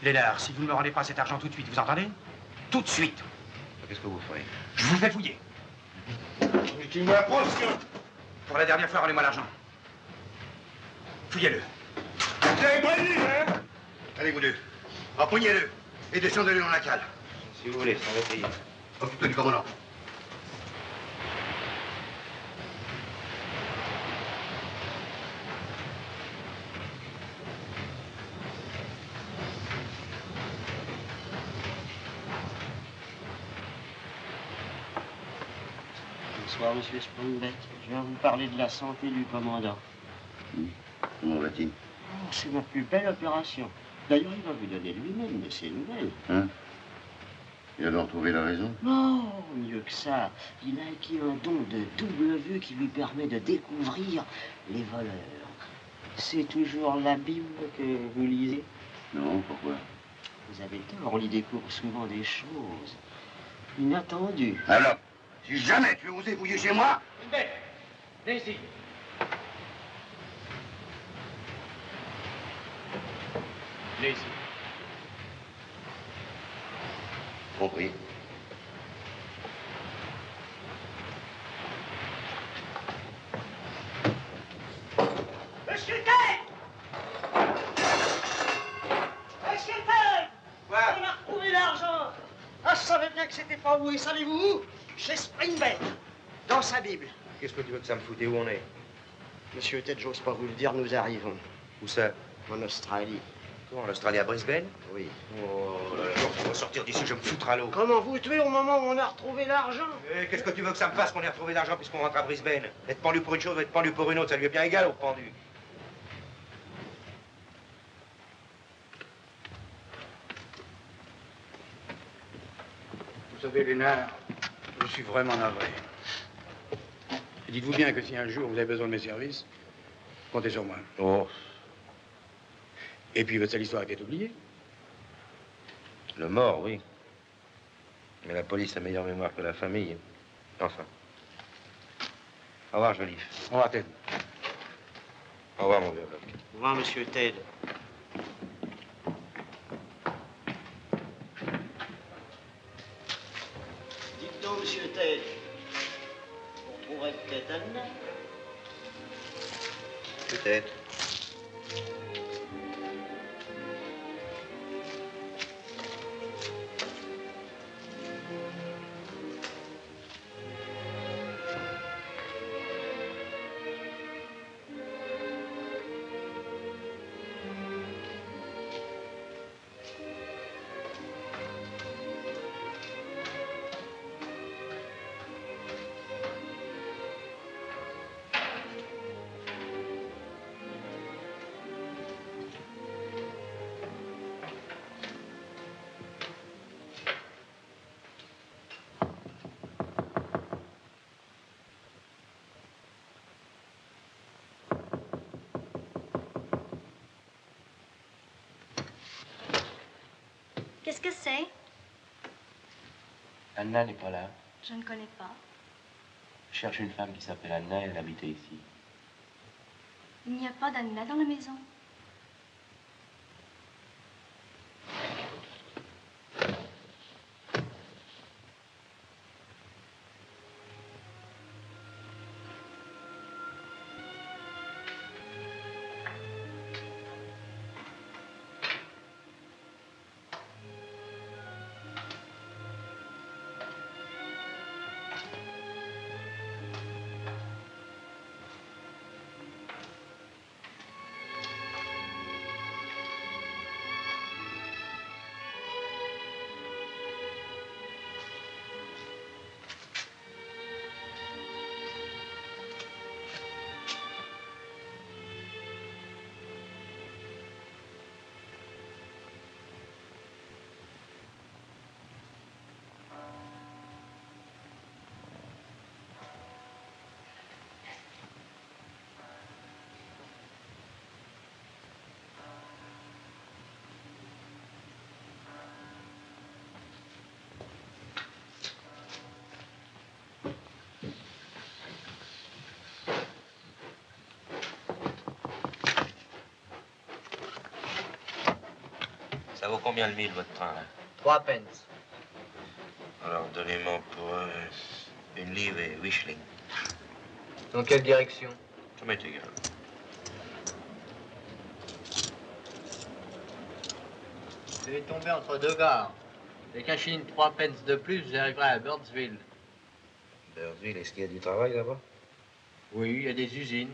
Lénard, si vous ne me rendez pas cet argent tout de suite, vous entendez? Tout de suite.
Qu'est-ce que vous ferez?
Je vous fais fouiller.
Mettez-moi attention.
Pour la dernière fois, rendez-moi l'argent. Fouillez-le.
Vous avez pas dit, hein?
Allez, vous deux, empoignez-le et descendez-le dans la cale.
Si vous voulez, ça va payer.
Occupez du commandant.
Bonsoir, monsieur Springbet. Je viens vous parler de la santé du commandant.
Comment va-t-il?
Oh, c'est ma plus belle opération. D'ailleurs, il va vous donner lui-même de ses nouvelles.
Hein? Il a donc trouvé la raison?
Non, mieux que ça. Il a acquis un don de double vue qui lui permet de découvrir les voleurs. C'est toujours la Bible que vous lisez?
Non, pourquoi?
Vous avez tort, on y découvre souvent des choses inattendues.
Alors, si jamais tu osais fouiller chez moi...
Viens ici. Viens ici.
Compris.
Monsieur Ted! Monsieur Ted!
Quoi?
On a retrouvé l'argent!
Ah, je savais bien que c'était pas où. Et savez-vous où? Chez Springbet, dans sa Bible.
Qu'est-ce que tu veux que ça me foute? Et où on est?
Monsieur Ted, j'ose pas vous le dire, nous arrivons.
Où ça?
En Australie.
Quoi, en Australie, à Brisbane?
Oui.
Oh là là, on va sortir d'ici, je vais me foutre à l'eau.
Comment vous tuer au moment où on a retrouvé l'argent?
Qu'est-ce que tu veux que ça me fasse qu'on ait retrouvé l'argent puisqu'on rentre à Brisbane? Être pendu pour une chose, être pendu pour une autre, ça lui est bien égal au pendu.
Vous savez, Lénard, je suis vraiment navré. Et dites-vous bien que si un jour vous avez besoin de mes services, comptez sur moi.
Oh,
Et puis votre sale histoire était oubliée.
le mort, oui. Mais la police a meilleure mémoire que la famille. Enfin. Au revoir, Joliffe.
Au revoir, Ted.
Au revoir, mon vieux Locke.
Au revoir, monsieur Ted. Dites donc, monsieur Ted, vous retrouverez peut-être Anna?
Peut-être.
Qu'est-ce que c'est?
Anna n'est pas là.
Je ne connais pas.
Je cherche une femme qui s'appelle Anna et elle habitait ici.
Il n'y a pas d'Anna dans la maison.
vaut combien le mille, votre train, là?
3 pence.
Alors, donnez-moi pour 1 livre et 8 shillings.
Dans quelle direction?
Ça m'est égal.
Je vais tomber entre 2 gares. Avec 1 shilling 3 pence de plus, j'arriverai à Birdsville.
Birdsville, est-ce qu'il y a du travail là-bas?
Oui, il y a des usines.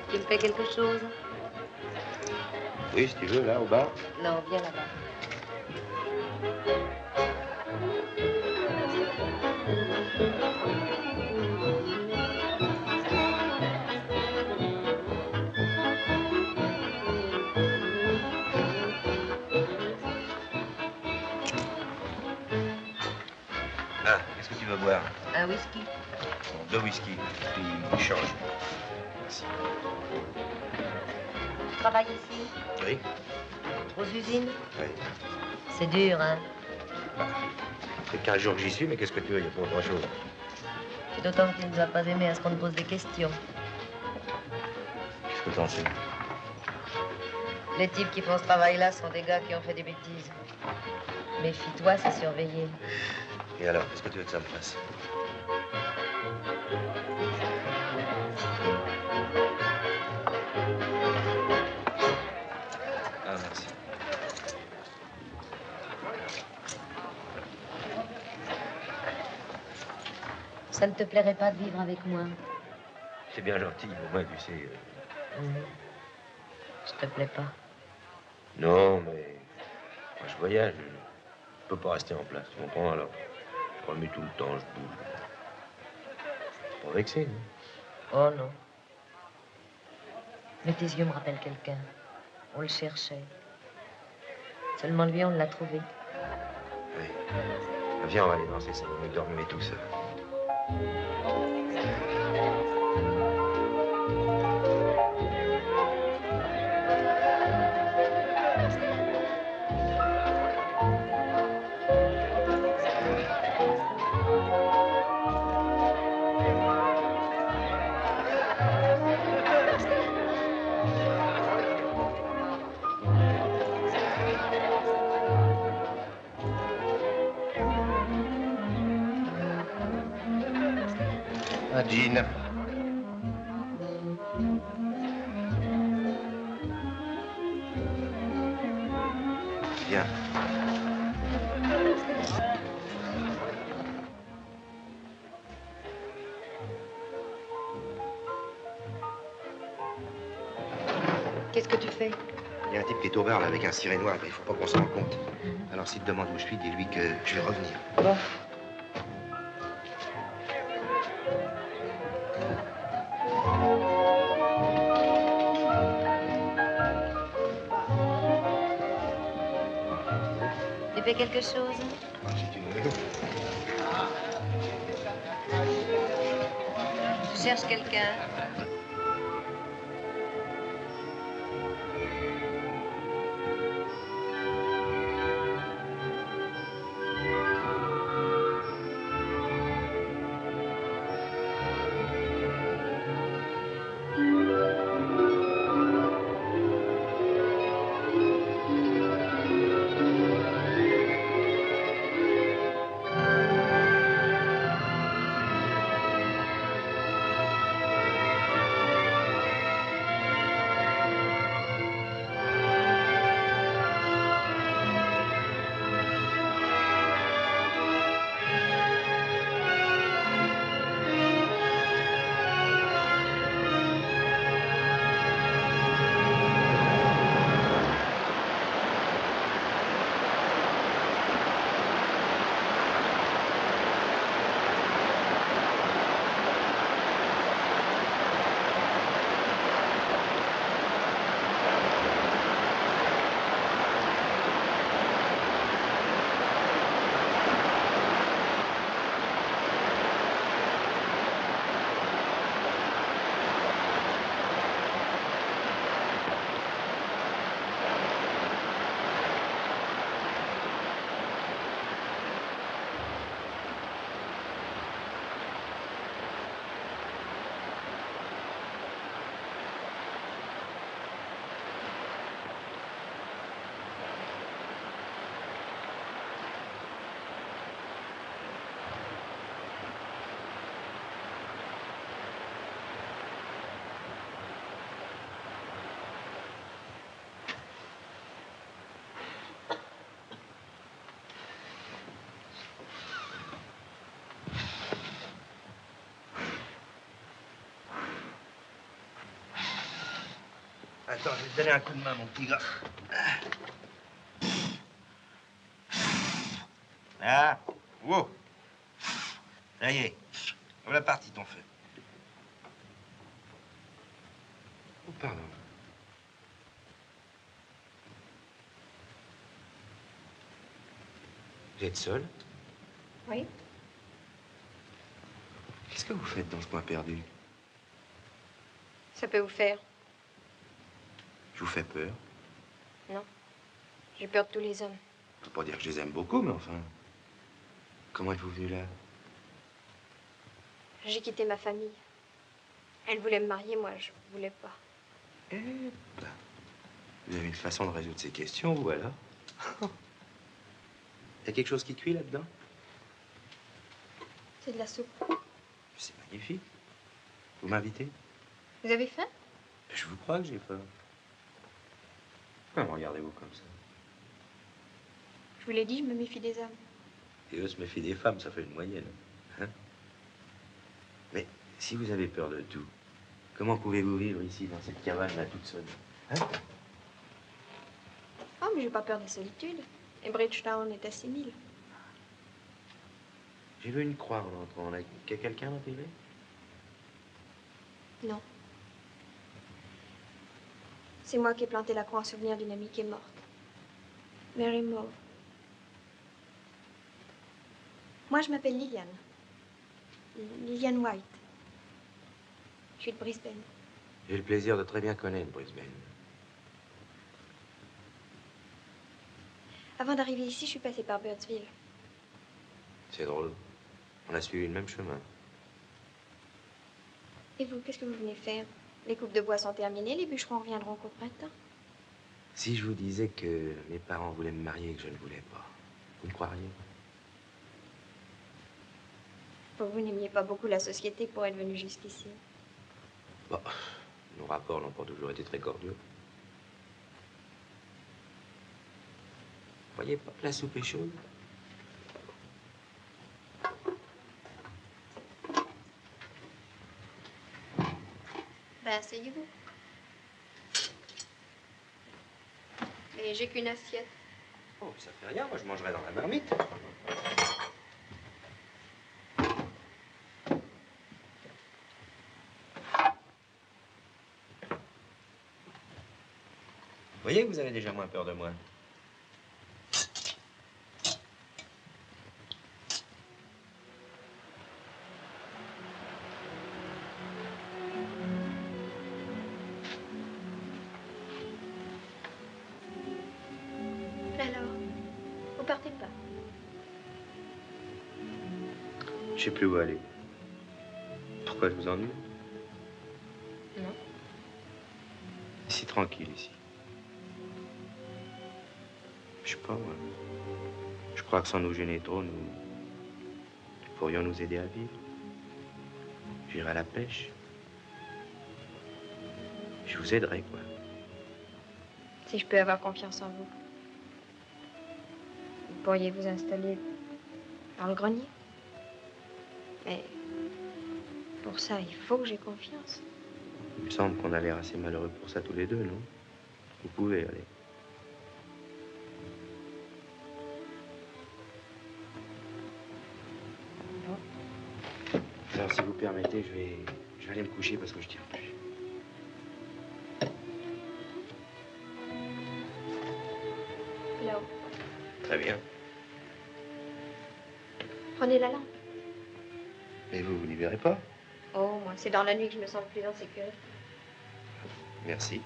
Tu me fais quelque chose?
Oui, si tu veux, là, au bar.
Non, viens là-bas.
Ah, qu'est-ce que tu veux boire?
Un whisky.
Bon, 2 whisky, puis change. Merci.
Tu travailles ici?
Oui?
Aux usines?
Oui.
C'est dur, hein?
C'est 15 jours que j'y suis, mais qu'est-ce que tu veux, il n'y a pas grand-chose.
C'est d'autant que tu ne nous as pas aimés à ce qu'on te pose des questions.
Qu'est-ce que t'en sais?
Les types qui font ce travail-là sont des gars qui ont fait des bêtises. Méfie-toi, c'est surveillé.
Et alors, qu'est-ce que tu veux que ça me fasse? Ah, merci.
Ça ne te plairait pas de vivre avec moi?
C'est bien gentil, au moins, tu sais.
Ça te plaît pas?
Non, mais moi, je voyage. Je peux pas rester en place, tu comprends? Alors, je remets tout le temps, je bouge. Pas vexé, non?
Oh non. Mais tes yeux me rappellent quelqu'un. On le cherchait. Seulement lui, on l'a trouvé.
Oui. Viens, on va aller danser, ça va mieux dormir tout seul. Jean. Viens.
Qu'est-ce que tu fais?
Il y a un type qui est au bar là avec un ciré noir, mais il faut pas qu'on s'en rende compte. Alors s'il te demande où je suis, dis-lui que je vais revenir.
Bon. Tu fais quelque chose?
Ah, si tu veux.
Tu cherches quelqu'un?
Attends, je vais te donner un coup de main, mon petit gars. Ah, wow. Ça y est. Voilà parti ton feu. Oh, pardon. Vous êtes seul?
Oui.
Qu'est-ce que vous faites dans ce coin perdu?
Ça peut vous faire.
Je vous fais peur.
Non. J'ai peur de tous les hommes.
Je peux pas dire que je les aime beaucoup, mais enfin... Comment êtes-vous venu là?
J'ai quitté ma famille. Elle voulait me marier, moi, je voulais pas.
Eh ben, vous avez une façon de résoudre ces questions, vous, alors? Il y a quelque chose qui cuit là-dedans?
C'est de la soupe.
C'est magnifique. Vous m'invitez?
Vous avez faim?
Je vous crois que j'ai peur. Pourquoi me regardez-vous comme ça?
Je vous l'ai dit, je me méfie des hommes.
Et eux se méfient des femmes, ça fait une moyenne. Hein? Mais si vous avez peur de tout, comment pouvez-vous vivre ici, dans cette cabane-là, toute seule? Hein?
Oh, mais j'ai pas peur de la solitude. Et Bridgetown est à 6000.
J'ai vu une croix en entrant. Là. Quelqu'un l'a tiré?
Non. C'est moi qui ai planté la croix en souvenir d'une amie qui est morte. Mary Moore. Moi, je m'appelle Liliane. Liliane White. Je suis de Brisbane.
J'ai le plaisir de très bien connaître Brisbane.
Avant d'arriver ici, je suis passée par Birdsville.
C'est drôle. On a suivi le même chemin.
Et vous, qu'est-ce que vous venez faire? Les coupes de bois sont terminées, les bûcherons reviendront qu'au printemps.
Si je vous disais que mes parents voulaient me marier et que je ne voulais pas, vous me croiriez?
Vous n'aimiez pas beaucoup la société pour être venu jusqu'ici.
Bon, nos rapports n'ont pas toujours été très cordiaux. Vous voyez pas que la soupe est chaude?
Ben, asseyez-vous. Mais j'ai qu'une assiette.
Oh, ça fait rien, moi je mangerai dans la marmite. Vous voyez que vous avez déjà moins peur de moi.
Alors, vous partez pas?
Je sais plus où aller. Pourquoi je vous ennuie?
Non.
C'est tranquille ici. Je sais pas, moi. Je crois que sans nous gêner trop, nous pourrions nous aider à vivre. J'irai à la pêche. Je vous aiderai, quoi.
Si je peux avoir confiance en vous. Vous pourriez vous installer dans le grenier. Mais pour ça, il faut que j'ai confiance.
Il me semble qu'on a l'air assez malheureux pour ça tous les deux, non? Vous pouvez aller. Alors, si vous permettez, je vais aller me coucher parce que je tiens plus.
Là-haut.
Très bien.
Prenez la lampe.
Mais vous n'y verrez pas?
Oh, moi, c'est dans la nuit que je me sens le plus en sécurité.
Merci.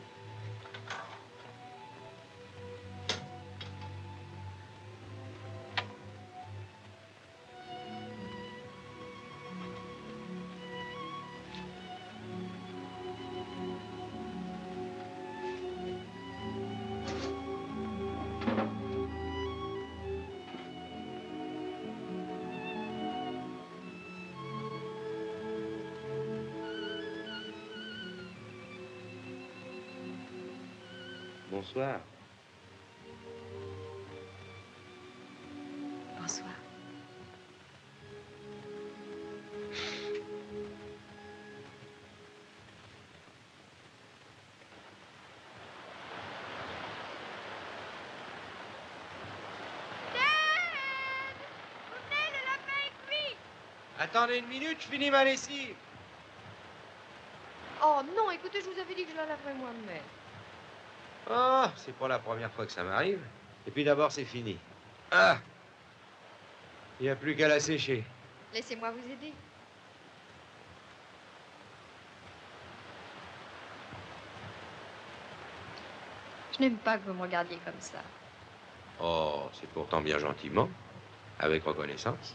Bonsoir.
Bonsoir.
Attendez une minute, je finis ma lessive.
Oh non, écoutez, je vous avais dit que je la laverais moi-même.
Oh, c'est pas la première fois que ça m'arrive. Et puis d'abord, c'est fini. Ah! Il n'y a plus qu'à la sécher.
Laissez-moi vous aider. Je n'aime pas que vous me regardiez comme ça.
Oh, c'est pourtant bien gentiment, avec reconnaissance.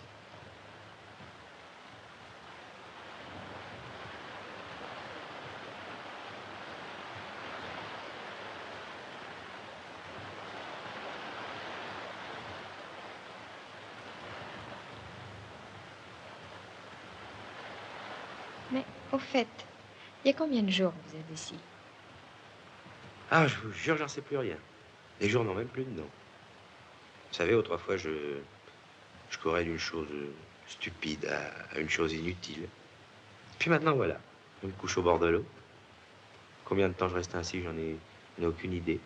Mais au fait, il y a combien de jours que vous êtes ici?
Ah, je vous jure, j'en sais plus rien. Les jours n'ont même plus de nom. Vous savez, autrefois, je courais d'une chose stupide à une chose inutile. Puis maintenant, voilà. Je me couche au bord de l'eau. Combien de temps je reste ainsi, j'en ai aucune idée.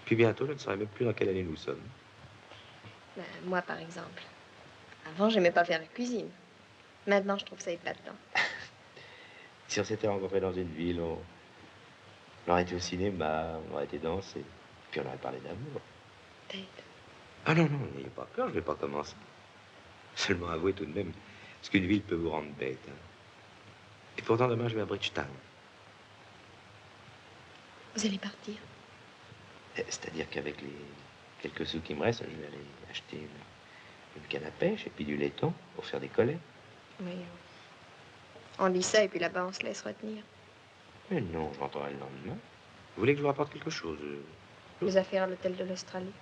Puis bientôt, je ne saurais même plus dans quelle année nous sommes.
Ben, moi, par exemple. Avant, j'aimais pas faire la cuisine. Maintenant, je trouve ça épatant.
Si on s'était rencontrés dans une ville, on aurait été au cinéma, on aurait été danser, puis on aurait parlé d'amour.
Peut-être.
Ah non, non, n'ayez pas peur, je vais pas commencer. Seulement avouez tout de même ce qu'une ville peut vous rendre bête. Hein. Et pourtant, demain, je vais à Bridgetown.
Vous allez partir?
C'est-à-dire qu'avec les quelques sous qui me restent, je vais aller acheter une canne à pêche et puis du laiton pour faire des collets.
Oui. On dit ça et puis là-bas, on se laisse retenir.
Mais non, je rentrerai le lendemain. Vous voulez que je vous rapporte quelque chose?
Les affaires à l'hôtel de l'Australie.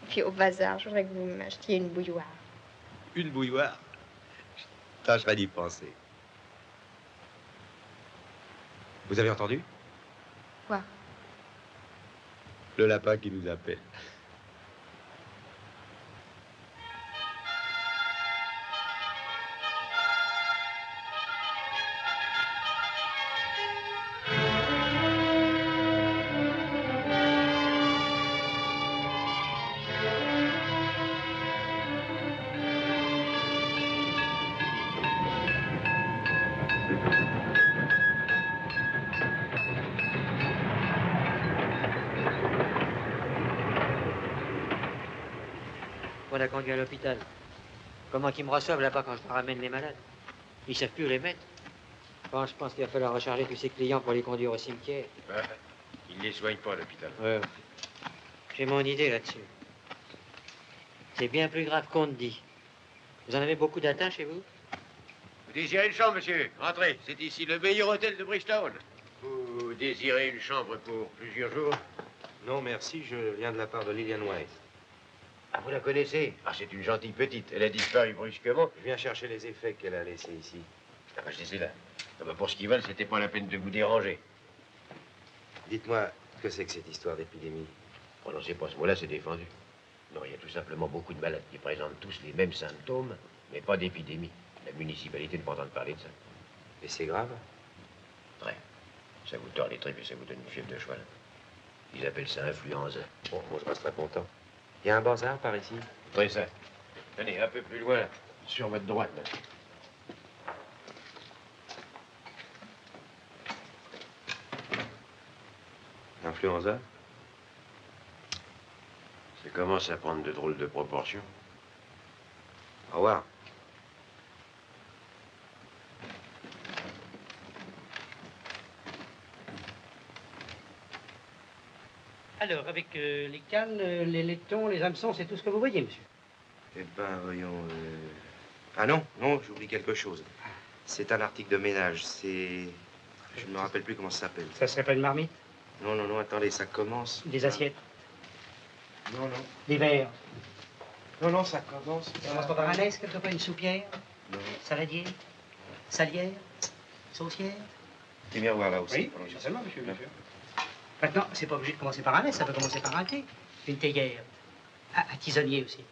Et puis au bazar, je voudrais que vous m'achetiez une bouilloire.
Une bouilloire? Je tâcherai d'y penser. Vous avez entendu?
Quoi?
Le lapin qui nous appelle.
On a conduit à l'hôpital. Comment qu'ils me reçoivent là-bas quand je leur ramène les malades? Ils savent plus où les mettre. Bon, je pense qu'il va falloir recharger tous ces clients pour les conduire au cimetière.
Ouais, ils ne les soignent pas à l'hôpital.
Ouais. J'ai mon idée là-dessus. C'est bien plus grave qu'on ne dit. Vous en avez beaucoup d'atteints chez vous?
Vous désirez une chambre, monsieur? Entrez, c'est ici le meilleur hôtel de Bridgetown. Vous désirez une chambre pour plusieurs jours?
Non, merci, je viens de la part de Lillian White.
Ah, vous la connaissez? Ah, c'est une gentille petite. Elle a disparu brusquement.
Je viens chercher les effets qu'elle a laissés ici.
Ah, bah, je les ai là. Ah, bah, pour ce qu'ils veulent, c'était pas la peine de vous déranger.
Dites-moi, que c'est que cette histoire d'épidémie?
Prononcez pas ce mot-là, c'est défendu. Non, il y a tout simplement beaucoup de malades qui présentent tous les mêmes symptômes, mais pas d'épidémie. La municipalité ne peut pas entendre parler de ça.
Et c'est grave?
Très. Ça vous tord les tripes et ça vous donne une fièvre de cheval. Ils appellent ça influenza.
Bon, moi, je reste très content. Il y a un bazar par ici?
Très ça. Tenez, un peu plus loin, sur votre droite, là.
Influenza?
Ça commence à prendre de drôles de proportions.
Au revoir.
Alors, avec les cannes, les laitons, les hameçons, c'est tout ce que vous voyez, monsieur?
Eh ben, voyons... Ah non, non, j'oublie quelque chose. C'est un article de ménage, c'est... Je ne me rappelle plus comment ça s'appelle.
Ça serait pas une marmite?
Non, non, non, attendez, ça commence...
Des assiettes?
Non, non.
Des verres?
Non, non, ça commence...
Ça commence pas par un S, quelque part, une soupière?
Non.
Saladier? Salière? Saucière?
Des miroirs là aussi.
Oui, certainement, monsieur, bien sûr. Maintenant, c'est pas obligé de commencer par un S, ça peut commencer par un T. Une théière. Un tisonnier aussi.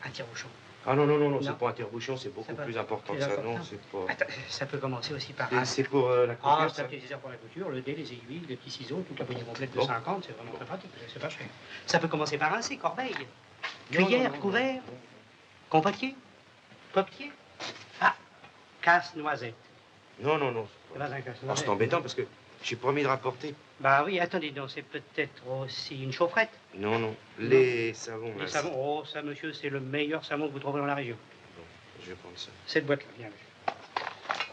Un tire-bouchon.
Ah non, non, non, non, c'est pas un tire-bouchon, c'est beaucoup plus important que ça,
important.
non, c'est pas...
Attends, ça peut commencer aussi par
Et
un...
c'est pour la couture,
Ah, c'est
ça?
un petit nécessaire pour la couture, le dé, les aiguilles, les petits ciseaux, toute la poignée complète de
Bon.
50, c'est vraiment très pratique, c'est pas cher. Ça peut commencer par un C, corbeille.
Non,
Cuillère,
non, non,
couvert, compotier. Coquetier? Ah, casse-noisette.
Non, non, non.
C'est pas un
Oh,
casse-noisette.
c'est embêtant parce que j'ai promis de rapporter.
Bah oui, attendez donc, c'est peut-être aussi une chaufferette.
Non, non. Les savons, là.
Les savons, oh, ça, monsieur, c'est le meilleur savon que vous trouverez dans la région.
Bon, je vais prendre ça.
Cette boîte-là, bien, monsieur.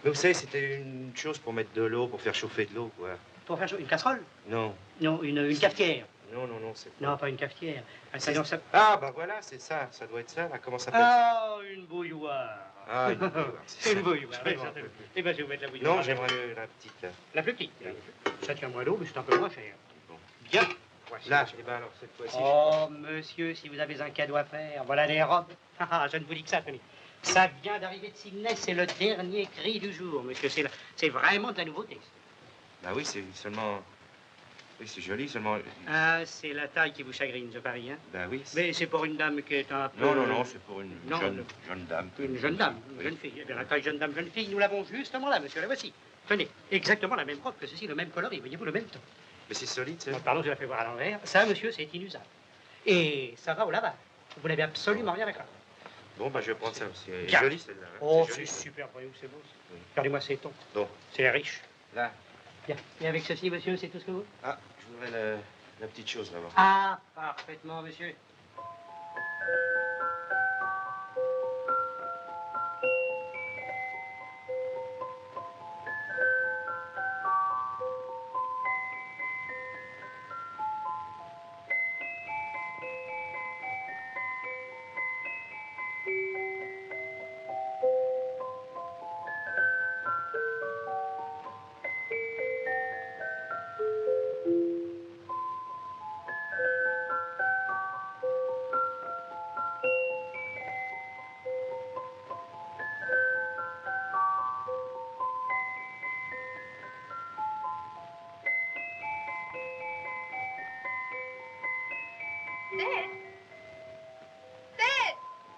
Mais vous savez, c'était une chose pour mettre de l'eau, pour faire chauffer de l'eau, quoi.
Pour faire chauffer une casserole?
Non.
Non, une cafetière.
Non, non, non, c'est pas...
Non, pas une cafetière. Ça...
Ah, bah voilà, c'est ça. Ça doit être ça, là. Comment ça s'appelle?
Ah, une bouilloire.
Ah, une bouilloire.
C'est une bouilloire, oui,
Je
certainement. Eh bien, je vais vous mettre la bouilloire.
Non, j'aimerais la petite, là.
La plus petite. Ça tient moins d'eau, mais c'est un peu moins cher.
Bon.
Bien. Voici,
Là,
monsieur.
eh ben alors, cette fois-ci...
Oh, monsieur, si vous avez un cadeau à faire, voilà les robes. Ah, je ne vous dis que ça, Tony. Ça vient d'arriver de Sydney, c'est le dernier cri du jour, monsieur. C'est vraiment de la nouveauté.
Bah oui, c'est seulement... Oui, c'est joli, seulement...
Ah, c'est la taille qui vous chagrine, je parie, hein?
Bah oui.
Mais c'est pour une dame qui est un peu...
Non, non, non, c'est pour une
Non,
jeune dame.
Une jeune dame, une
Oui.
jeune fille. Eh bien, la taille jeune dame, jeune fille, nous l'avons justement là, monsieur, la voici. Tenez, exactement la même robe que ceci, le même coloris, voyez-vous, le même ton.
Mais c'est solide, ça.
Oh, pardon, je la fais voir à l'envers. Ça, monsieur, c'est inusable. Et ça va au lavage. Vous n'avez absolument rien à craindre.
Bon, bah je vais prendre ça aussi. Elle est
Bien.
jolie, celle-là. hein.
Oh,
joli,
c'est
ça.
super, voyez-vous, c'est beau.
Oui.
Regardez-moi ces tons.
Bon,
C'est riche.
là.
Bien. Et avec ceci, monsieur, c'est tout ce que vous...
Ah, je voudrais la petite chose, là-bas.
Ah, parfaitement, monsieur.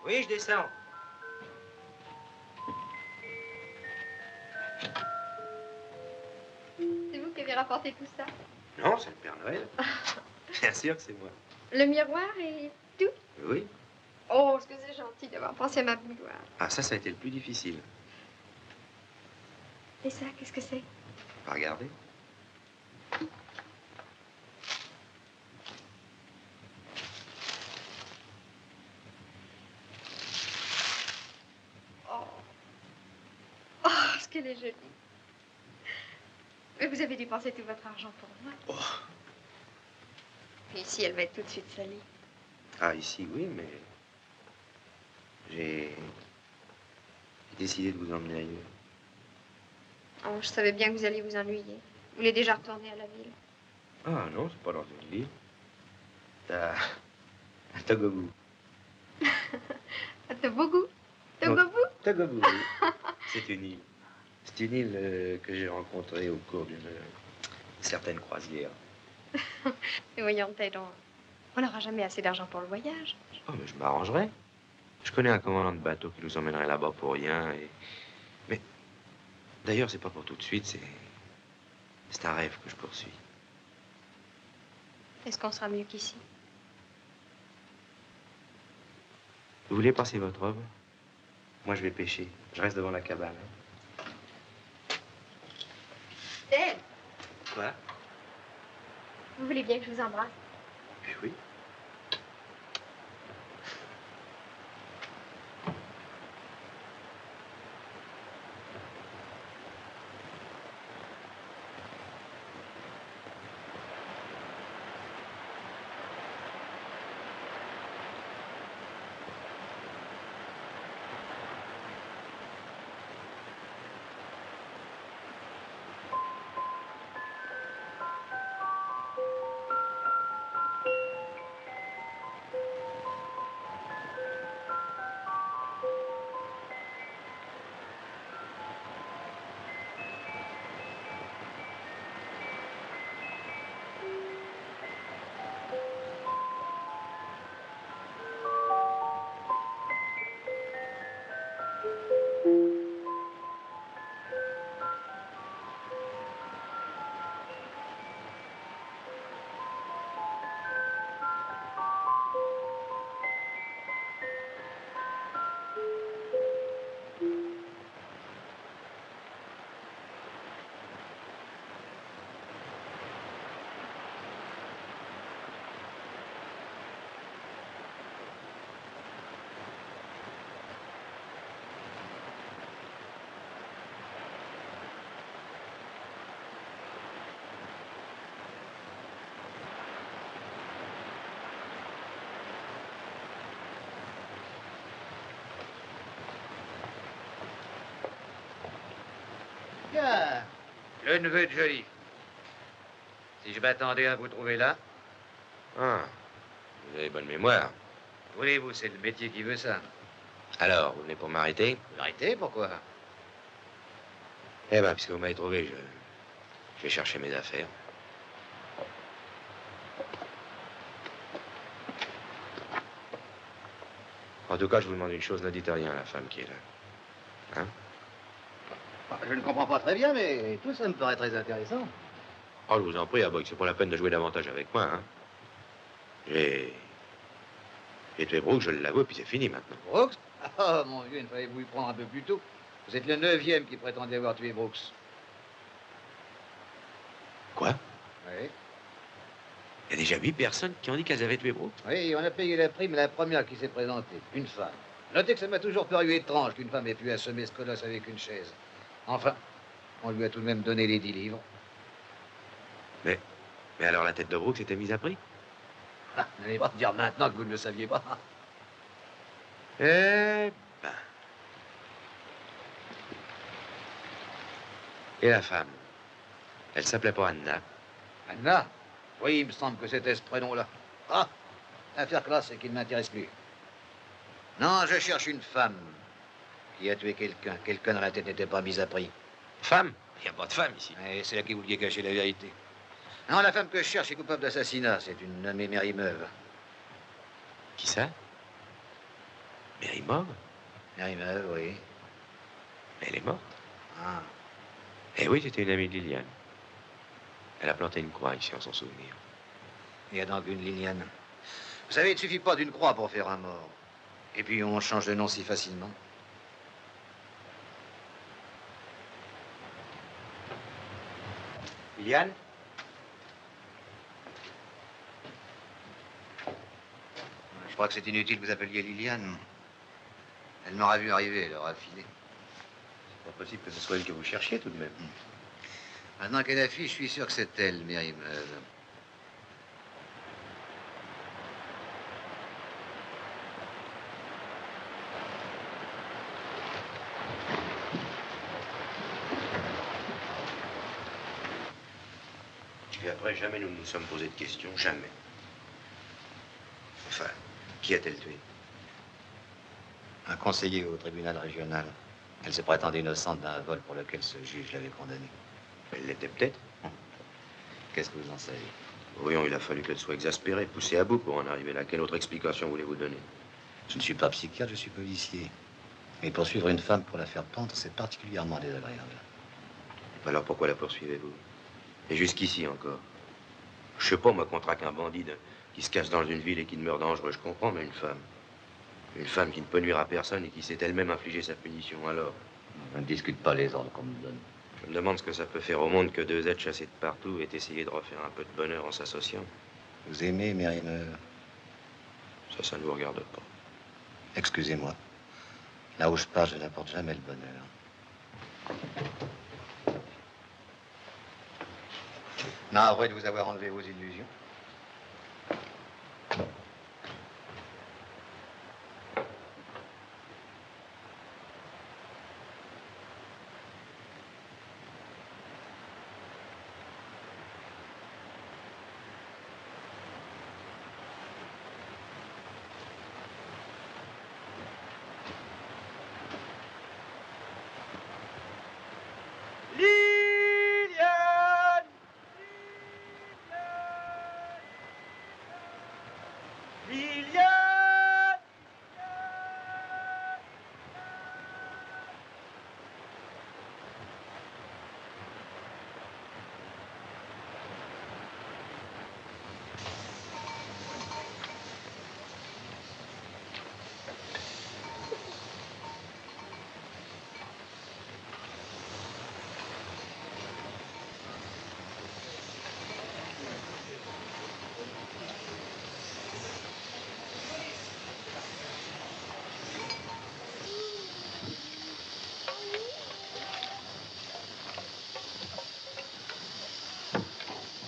Oui, je descends.
C'est vous qui avez rapporté tout ça?
Non, c'est le Père Noël. Bien sûr que c'est moi.
Le miroir et tout?
Oui.
Oh, est-ce que c'est gentil d'avoir pensé à ma bouilloire.
Ah, ça a été le plus difficile.
Et ça, qu'est-ce que c'est?
Pas regarder.
Oh. Oh, est-ce qu'elle est jolie. Mais vous avez dépensé tout votre argent pour moi.
Oh.
Et ici, elle va être tout de suite salie.
Ah, ici, oui, mais... J'ai décidé de vous emmener ailleurs.
Oh, je savais bien que vous alliez vous ennuyer. Vous voulez déjà retourner à la ville.
Ah non, c'est pas dans une ville. À Togobu.
À Togobu? Togobu?
Togobu, oui. C'est une île. C'est une île que j'ai rencontrée au cours d'une certaine croisière.
Mais voyons, donc. On n'aura jamais assez d'argent pour le voyage.
Oh, mais je m'arrangerai. Je connais un commandant de bateau qui nous emmènerait là-bas pour rien. Mais d'ailleurs, c'est pas pour tout de suite, c'est un rêve que je poursuis.
Est-ce qu'on sera mieux qu'ici?
Vous voulez passer votre robe? Moi, je vais pêcher. Je reste devant la cabane.
Ted,
Quoi?
vous voulez bien que je vous embrasse?
Oui.
Le neveu de Joly. Si je m'attendais à vous trouver là.
Ah, vous avez bonne mémoire.
Voulez-vous, c'est le métier qui veut ça.
Alors, vous venez pour m'arrêter?
Arrêtez, pourquoi?
Eh ben, puisque vous m'avez trouvé, je vais chercher mes affaires. En tout cas, je vous demande une chose, ne dites rien à la femme qui est là. Hein?
Je ne comprends pas très bien, mais tout ça me paraît très intéressant.
Oh, je vous en prie, Abog, c'est pas la peine de jouer davantage avec moi, hein. J'ai tué Brooks, je l'avoue, puis c'est fini maintenant.
Brooks? Ah, mon Dieu, il fallait vous y prendre un peu plus tôt. Vous êtes le 9e qui prétendait avoir tué Brooks.
Quoi?
Oui.
Il y a déjà 8 personnes qui ont dit qu'elles avaient tué Brooks?
Oui, on a payé la prime à la première qui s'est présentée, une femme. Notez que ça m'a toujours paru étrange qu'une femme ait pu assommer ce colosse avec une chaise. Enfin, on lui a tout de même donné les 10 livres.
Mais alors la tête de Brooks était mise à prix?
Ah, n'allez pas dire maintenant que vous ne le saviez pas.
Eh ben. Et la femme? Elle s'appelait pas Anna?
Anna? Oui, il me semble que c'était ce prénom-là. Ah, l'affaire classe, c'est qu'il ne m'intéresse plus. Non, je cherche une femme qui a tué quelqu'un. Quelqu'un dont la tête n'était pas mise à prix.
Femme? Il n'y a pas de femme ici.
Et c'est là qui vouliez cacher la vérité. Non, la femme que je cherche est coupable d'assassinat. C'est une nommée Mary Meuve.
Qui ça? Mary Meuve?
Mary Meuve, oui.
Elle est morte.
Ah.
Eh oui, c'était une amie de Liliane. Elle a planté une croix ici en son souvenir.
Il y a donc une Liliane. Vous savez, il ne suffit pas d'une croix pour faire un mort. Et puis on change de nom si facilement.
Liliane?
Je crois que c'est inutile que vous appeliez Liliane. Elle m'aura vu arriver, elle aura filé.
C'est pas possible que ce soit elle que vous cherchiez tout de même.
Maintenant qu'elle a fui, je suis sûr que c'est elle, Mary Meuve.
Et après, jamais nous ne nous sommes posé de questions, jamais. Enfin, qui a-t-elle tué?
Un conseiller au tribunal régional. Elle se prétendait innocente d'un vol pour lequel ce juge l'avait condamnée.
Elle l'était peut-être.
Qu'est-ce que vous en savez?
Voyons, il a fallu qu'elle soit exaspérée, poussée à bout pour en arriver là. Quelle autre explication voulez-vous donner?
Je ne suis pas psychiatre, je suis policier. Mais poursuivre une femme pour la faire pendre, c'est particulièrement désagréable.
Alors pourquoi la poursuivez-vous? Et jusqu'ici encore. Je sais pas, moi, qu'on traque un bandit qui se cache dans une ville et qui demeure dangereux, je comprends, mais une femme. Une femme qui ne peut nuire à personne et qui s'est elle-même infligé sa punition, alors.
Je ne discute pas les ordres qu'on me donne.
Je me demande ce que ça peut faire au monde que deux êtres chassés de partout aient essayé de refaire un peu de bonheur en s'associant.
Vous aimez Mary Meuve?
Ça ne vous regarde pas.
Excusez-moi. Là où je passe, je n'apporte jamais le bonheur. Navré de vous avoir enlevé vos illusions.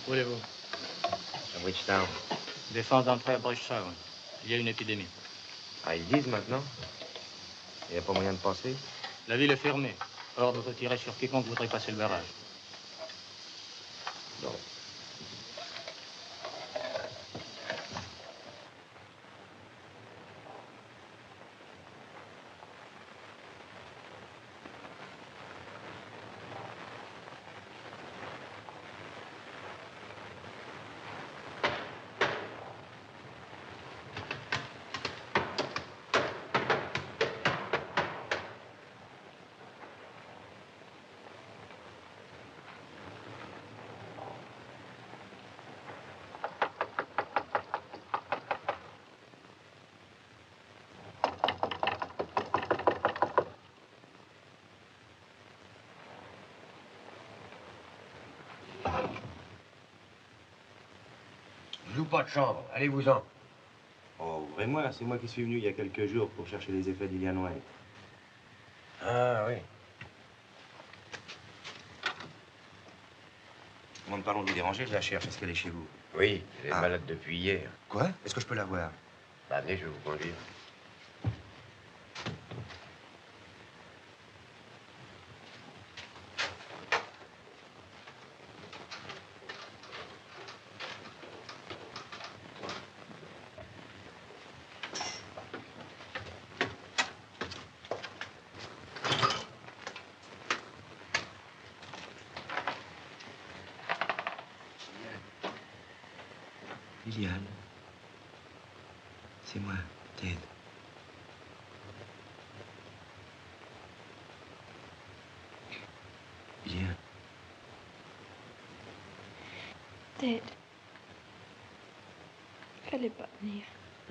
Où voulez-vous?
À Bridgetown.
Défense d'entrée à Bridgetown. Il y a une épidémie.
Ah, ils disent maintenant? Il n'y a pas moyen de passer?
La ville est fermée. Ordre de tirer sur quiconque voudrait passer le barrage.
pas de chambre. Allez-vous-en.
Oh, ouvrez-moi, c'est moi qui suis venu il y a quelques jours pour chercher les effets d'Ilian White.
Ah oui.
Bon, pardon de vous déranger, je la cherche. Est-ce qu'elle est chez vous?
Oui, elle est malade depuis hier.
Quoi? Est-ce que je peux la voir?
Bah, venez, je vais vous conduire.
Liliane. C'est moi, Ted. Liliane.
Ted. Fallait pas venir.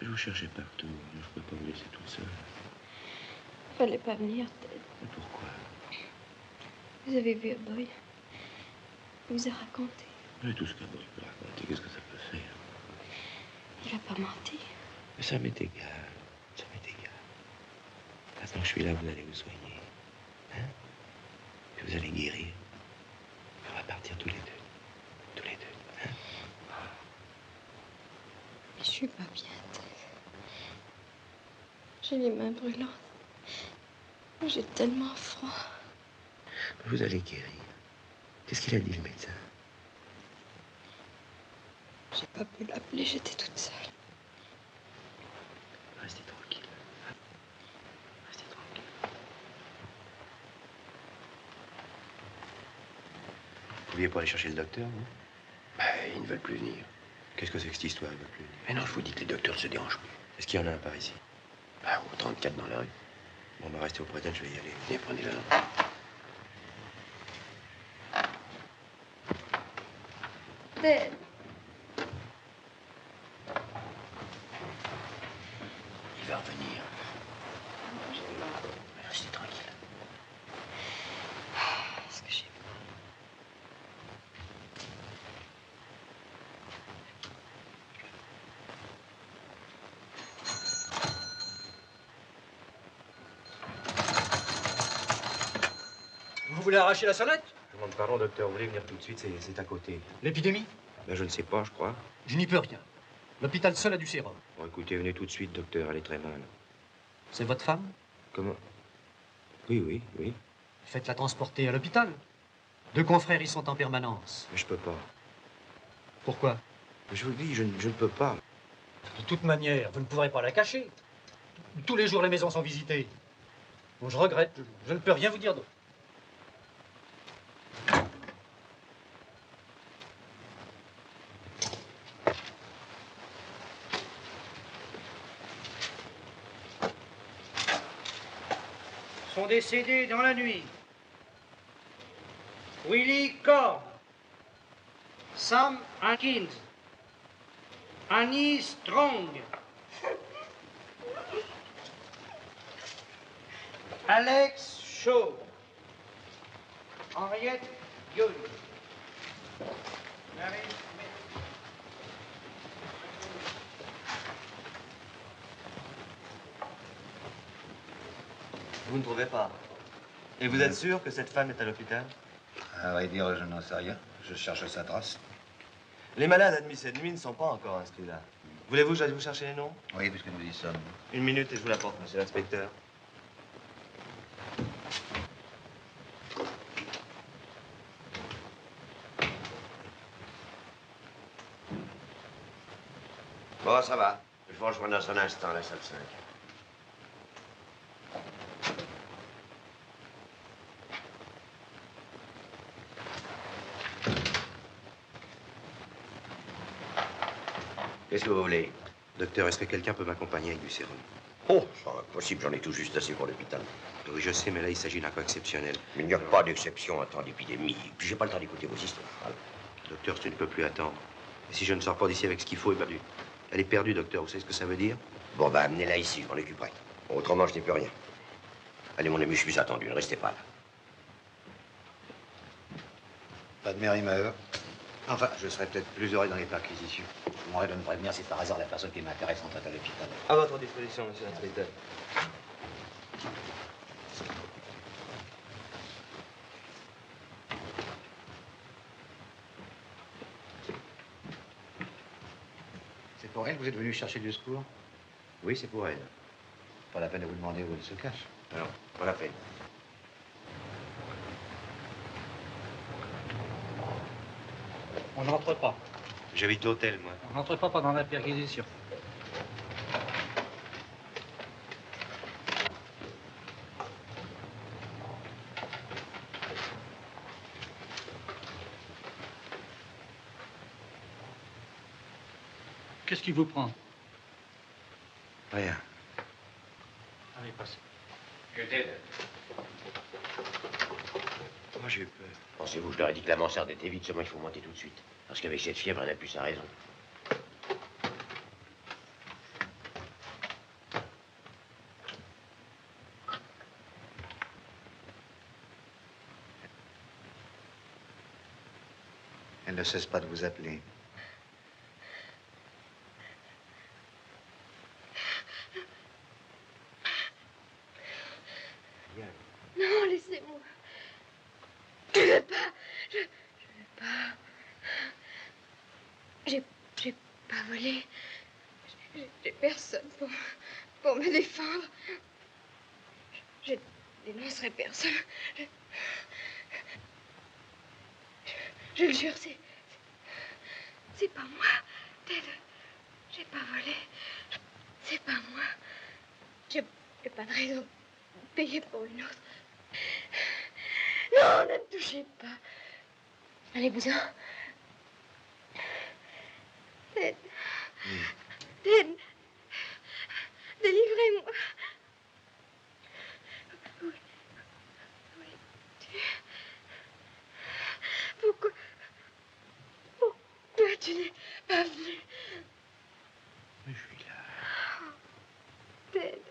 Je vous cherchais partout. Je ne peux pas vous laisser toute seule.
Fallait pas venir, Ted.
Mais pourquoi?
Vous avez vu Boy. Il vous a raconté.
Mais tout ce qu'Aboy peut raconter, qu'est-ce que ça peut faire?
Il a pas menti.
Mais ça m'est égal. Ça m'est égal. Maintenant que je suis là, vous allez vous soigner. Hein? Puis vous allez guérir. Puis on va partir tous les deux. Tous les deux. Hein?
Mais je suis pas bien, Ted. J'ai les mains brûlantes. J'ai tellement froid.
Vous allez guérir. Qu'est-ce qu'il a dit, le médecin?
J'ai pas pu l'appeler, j'étais toute seule.
Restez tranquille. Restez tranquille. Vous pouviez pas aller chercher le docteur, vous?
Ils ne veulent plus venir.
Qu'est-ce que c'est que cette histoire, ils veulent plus venir?
Mais non, je vous dis que les docteurs ne se dérangent plus.
Est-ce qu'il y en a un par ici?
Bah, au 34 dans la rue.
Bon, bah restez auprès d'elle, je vais y aller.
Venez, prenez-la.
Ted.
Il va revenir. Restez tranquille.
Est-ce que j'ai...
Vous voulez arracher la sonnette?
Je demande pardon, docteur. Vous voulez venir tout de suite? C'est à côté.
L'épidémie?
Ben, je ne sais pas, je crois.
Je n'y peux rien. L'hôpital seul a du sérum.
Bon, écoutez, venez tout de suite, docteur. Elle est très mal.
C'est votre femme?
Comment? Oui, oui, oui.
Faites-la transporter à l'hôpital. 2 confrères y sont en permanence.
Mais je peux pas.
Pourquoi?
Je vous dis, je ne peux pas.
De toute manière, vous ne pourrez pas la cacher. Tous les jours, les maisons sont visitées. Bon, je regrette. Je ne peux rien vous dire d'autre.
Sont décédés dans la nuit Willie Korn, Sam Atkins, Annie Strong, Alex Shaw, Henriette Young, Mary Smith.
Vous ne trouvez pas? Et vous êtes sûr que cette femme est à l'hôpital?
À vrai dire, je n'en sais rien. Je cherche sa trace.
Les malades admis cette nuit ne sont pas encore inscrits là. Voulez-vous que j'aille vous chercher les noms?
Oui, puisque nous y sommes.
Une minute et je vous l'apporte, monsieur l'inspecteur.
Bon, ça va. Je vous rejoins dans un instant, la salle 5. Qu'est-ce que vous voulez?
Docteur, est-ce que quelqu'un peut m'accompagner avec du sérum?
Oh, c'est impossible, j'en ai tout juste assez pour l'hôpital.
Oui, je sais, mais là, il s'agit d'un cas exceptionnel.
Mais il n'y a pas d'exception en temps d'épidémie. Puis j'ai pas le temps d'écouter vos histoires. Voilà.
Docteur, tu ne peux plus attendre. Et si je ne sors pas d'ici avec ce qu'il faut, elle est perdue, docteur. Vous savez ce que ça veut dire?
Bon, bah, amenez-la ici, je m'en occuperai. Autrement, je n'ai plus rien. Allez, mon ami, je suis attendu, ne restez pas là.
Pas de Mary Maheu. Enfin, je serais peut-être plus heureux dans les perquisitions. Je vous demanderai de me prévenir si par hasard la personne qui m'intéresse entre à l'hôpital.
À votre disposition, monsieur l'inspecteur.
C'est pour elle que vous êtes venu chercher du secours?
Oui, c'est pour elle.
Pas la peine de vous demander où elle se cache.
Non, pas la peine.
On n'entre pas.
J'habite l'hôtel, moi.
On n'entre pas pendant la perquisition. Qu'est-ce qui vous prend?
Rien.
Allez, passez.
Je t'aide.
Moi, j'ai eu peur.
Pensez-vous, je leur ai dit que la mansarde était vide, seulement il faut monter tout de suite. Parce qu'avec cette fièvre, elle n'a plus sa raison.
Elle ne cesse pas de vous appeler.
Non, laissez-moi. Je veux pas. Je veux pas. J'ai pas volé. J'ai personne pour me défendre. Je dénoncerai personne. Je le jure, c'est pas moi, Ted. J'ai pas volé. C'est pas moi. J'ai pas de raison de payer pour une autre. Non, ne me touchez pas. Allez-vous-en. Ted. Ted. Délivrez-moi. Où es-tu? Pourquoi tu n'es pas venu?
Mais je suis là.
Ted.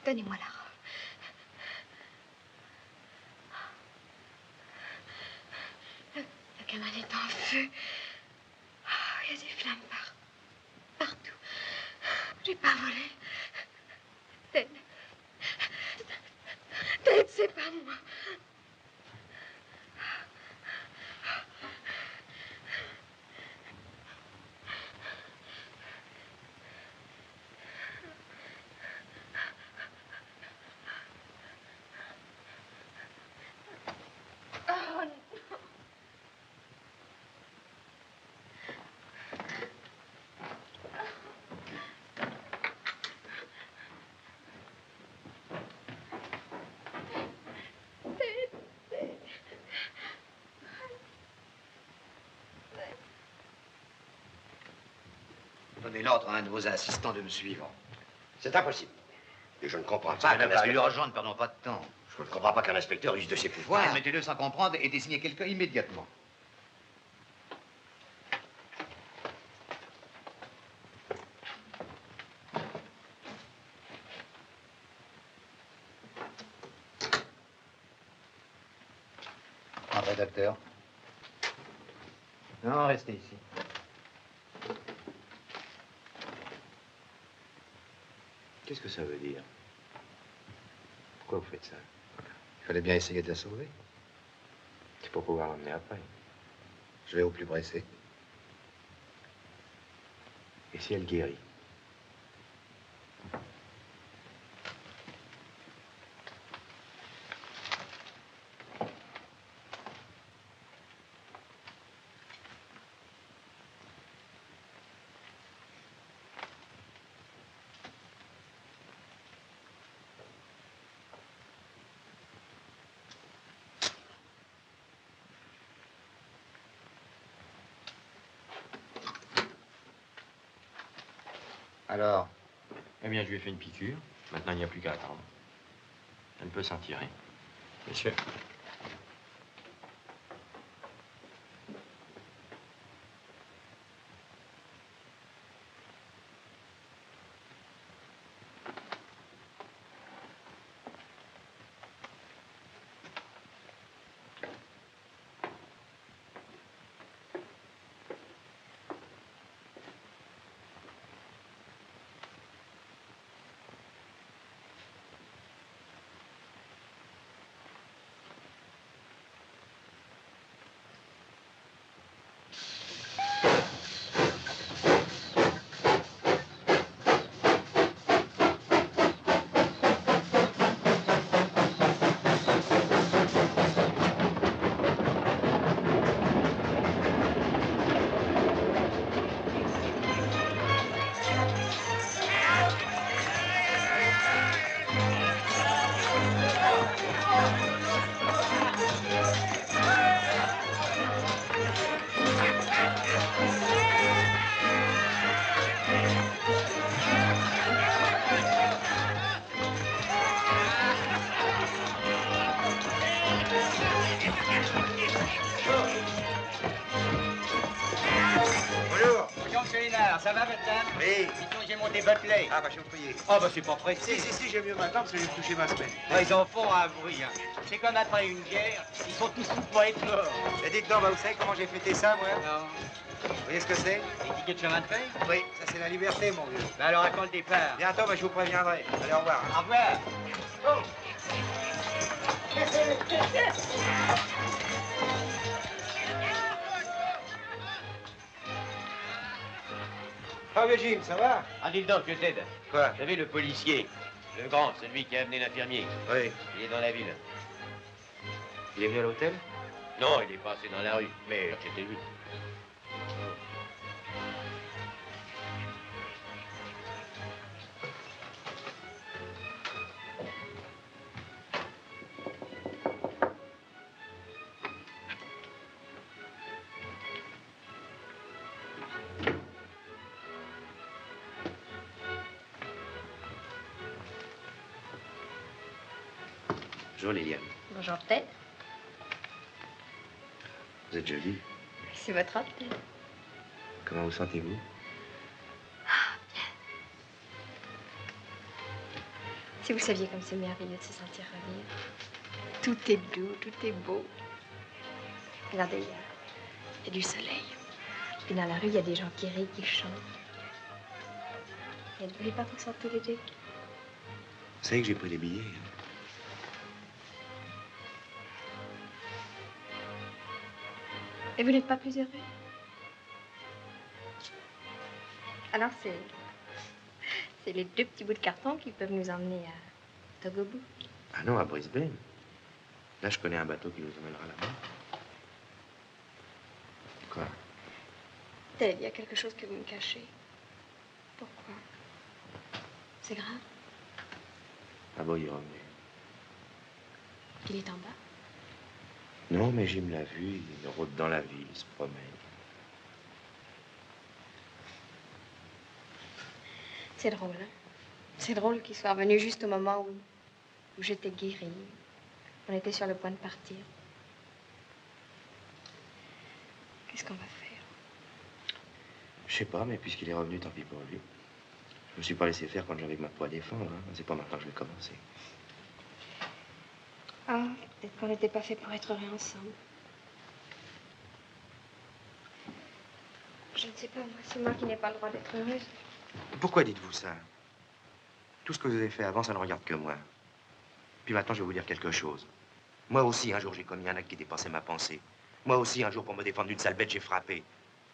Donnez-moi la robe. La cabane est en feu. Il y a des flammes partout. J'ai pas volé. Ted. Ted, c'est pas moi. Oh non.
Donnez l'ordre à un de vos assistants de me suivre.
C'est impossible. Et je ne comprends
C'est
pas qu'un inspecteur...
urgent, ne perdons pas de temps.
Je ne comprends pas qu'un inspecteur use de ses pouvoirs.
Mettez-le sans comprendre et désignez quelqu'un immédiatement. Entrez, docteur. Non, restez ici.
Qu'est-ce que ça veut dire? Pourquoi vous faites ça?
Il fallait bien essayer de la sauver.
C'est pour pouvoir l'emmener après.
Je vais au plus pressé.
Et si elle guérit?
Alors?
Eh bien, je lui ai fait une piqûre. Maintenant, il n'y a plus qu'à attendre. Elle peut s'en tirer. Monsieur.
Bonjour.
Bonjour, monsieur Hénard. Ça va, votre dame?
Oui.
Dites-donc, j'ai monté votre lait.
Ah, bah, je vais vous prier.
Oh, bah, c'est pas pressé.
Si, j'ai mieux maintenant parce que j'ai touché ma semaine.
Ouais, ils en font un bruit, hein. C'est comme après une guerre, ils sont tous pour être morts.
Et dites donc, bah, vous savez comment j'ai fêté ça, moi?
Non.
Vous voyez ce que c'est?
Les tickets de chemin de fer?
Oui, ça c'est la liberté, mon vieux.
Bah, alors, à quand le départ?
Bientôt, bah, je vous préviendrai. Allez, au revoir.
Au revoir. Oh.
Ah, vieux Jim, ça va?
Ah, dis donc, vieux Ted.
Quoi?
Vous savez, le policier, le grand, celui qui a amené l'infirmier.
Oui.
Il est dans la ville.
Il est venu à l'hôtel?
Non, il est passé dans la rue, mais j'étais vu.
Bonjour, Liliane.
Bonjour, Ted.
Vous êtes jolie.
C'est votre hôte, Ted.
Comment vous sentez-vous?
Si vous saviez comme c'est merveilleux de se sentir revivre. Tout est doux, tout est beau. Regardez, il y a du soleil. Et dans la rue, il y a des gens qui rient, qui chantent. Et ne voulez pas qu'on sorte tous les deux?
Vous savez que j'ai pris des billets. Hein?
Et vous n'êtes pas plus heureux? Alors c'est les deux petits bouts de carton qui peuvent nous emmener à Togobo.
Ah non, à Brisbane. Là, je connais un bateau qui nous emmènera là-bas. Quoi?
Ted, il y a quelque chose que vous me cachez. Pourquoi? C'est grave?
Ah bon, il est revenu.
Il est en bas?
Non, mais Jim l'a vu, il rôde dans la ville, il se promène.
C'est drôle, hein? C'est drôle qu'il soit revenu juste au moment où j'étais guérie. On était sur le point de partir. Qu'est-ce qu'on va faire?
Je sais pas, mais puisqu'il est revenu, tant pis pour lui. Je me suis pas laissé faire quand j'avais ma peau à défendre. Hein. C'est pas maintenant que je vais commencer.
Ah, peut-être qu'on n'était pas fait pour être heureux ensemble. Je ne sais pas, moi. C'est moi qui n'ai pas le droit d'être heureuse.
Pourquoi dites-vous ça? Tout ce que vous avez fait avant, ça ne regarde que moi. Puis maintenant, je vais vous dire quelque chose. Moi aussi, un jour, j'ai commis un acte qui dépassait ma pensée. Moi aussi, un jour, pour me défendre d'une sale bête, j'ai frappé.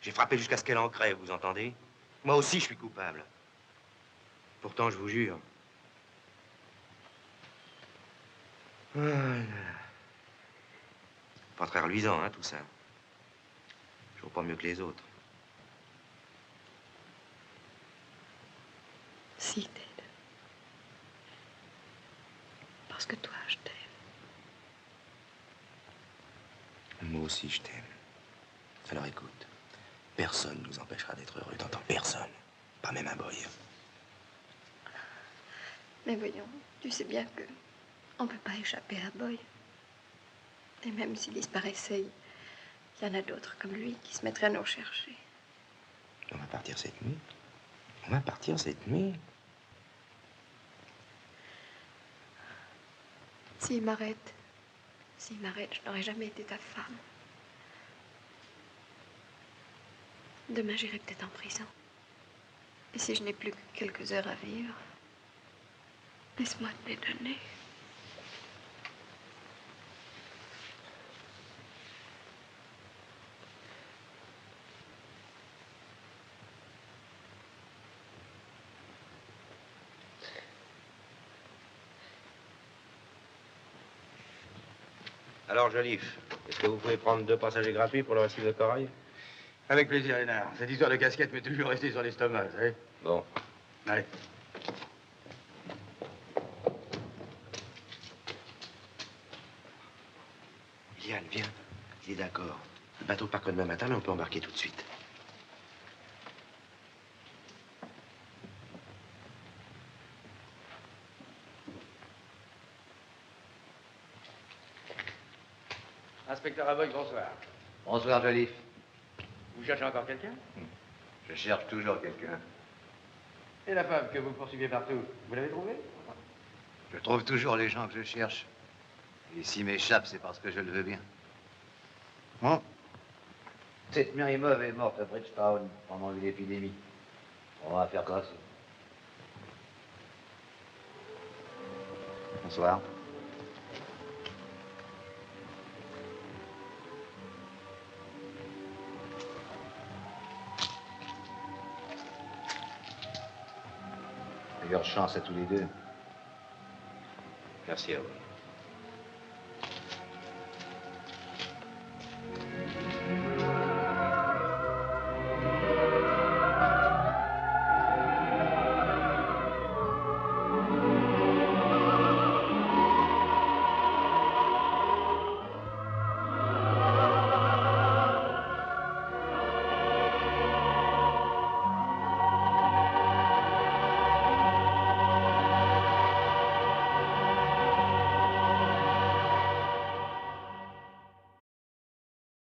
J'ai frappé jusqu'à ce qu'elle en crève, vous entendez? Moi aussi, je suis coupable. Pourtant, je vous jure. Ah là là. Pas très reluisant, hein, tout ça. Je vaux pas mieux que les autres.
Si, Ted. Parce que toi, je t'aime.
Moi aussi, je t'aime. Alors écoute, personne ne nous empêchera d'être heureux, t'entends? Personne. Pas même un boy.
Mais voyons, tu sais bien que on peut pas échapper à Boy. Et même s'il disparaissait, il y en a d'autres comme lui qui se mettraient à nous rechercher.
On va partir cette nuit. On va partir cette nuit.
S'il m'arrête, je n'aurai jamais été ta femme. Demain, j'irai peut-être en prison. Et si je n'ai plus que quelques heures à vivre, laisse-moi te les donner.
Alors, Joliffe, est-ce que vous pouvez prendre 2 passagers gratuits pour le récif de Corail?
Avec plaisir, Hénard. Cette histoire de casquette m'est toujours restée sur l'estomac, vous savez.
Bon.
Allez.
Liane, viens. Il est d'accord. Le bateau part que demain matin, mais on peut embarquer tout de suite.
Inspecteur
Scarabée, bonsoir.
Bonsoir, Joliffe.
Vous cherchez encore quelqu'un?
Je cherche toujours quelqu'un.
Et la femme que vous poursuivez partout, vous l'avez trouvée?
Je trouve toujours les gens que je cherche. Et s'ils m'échappent, c'est parce que je le veux bien. Bon. Cette Mirimov est morte à Bridgetown pendant une épidémie. On va faire grâce. Bonsoir. Meilleure chance à tous les deux.
Merci à vous.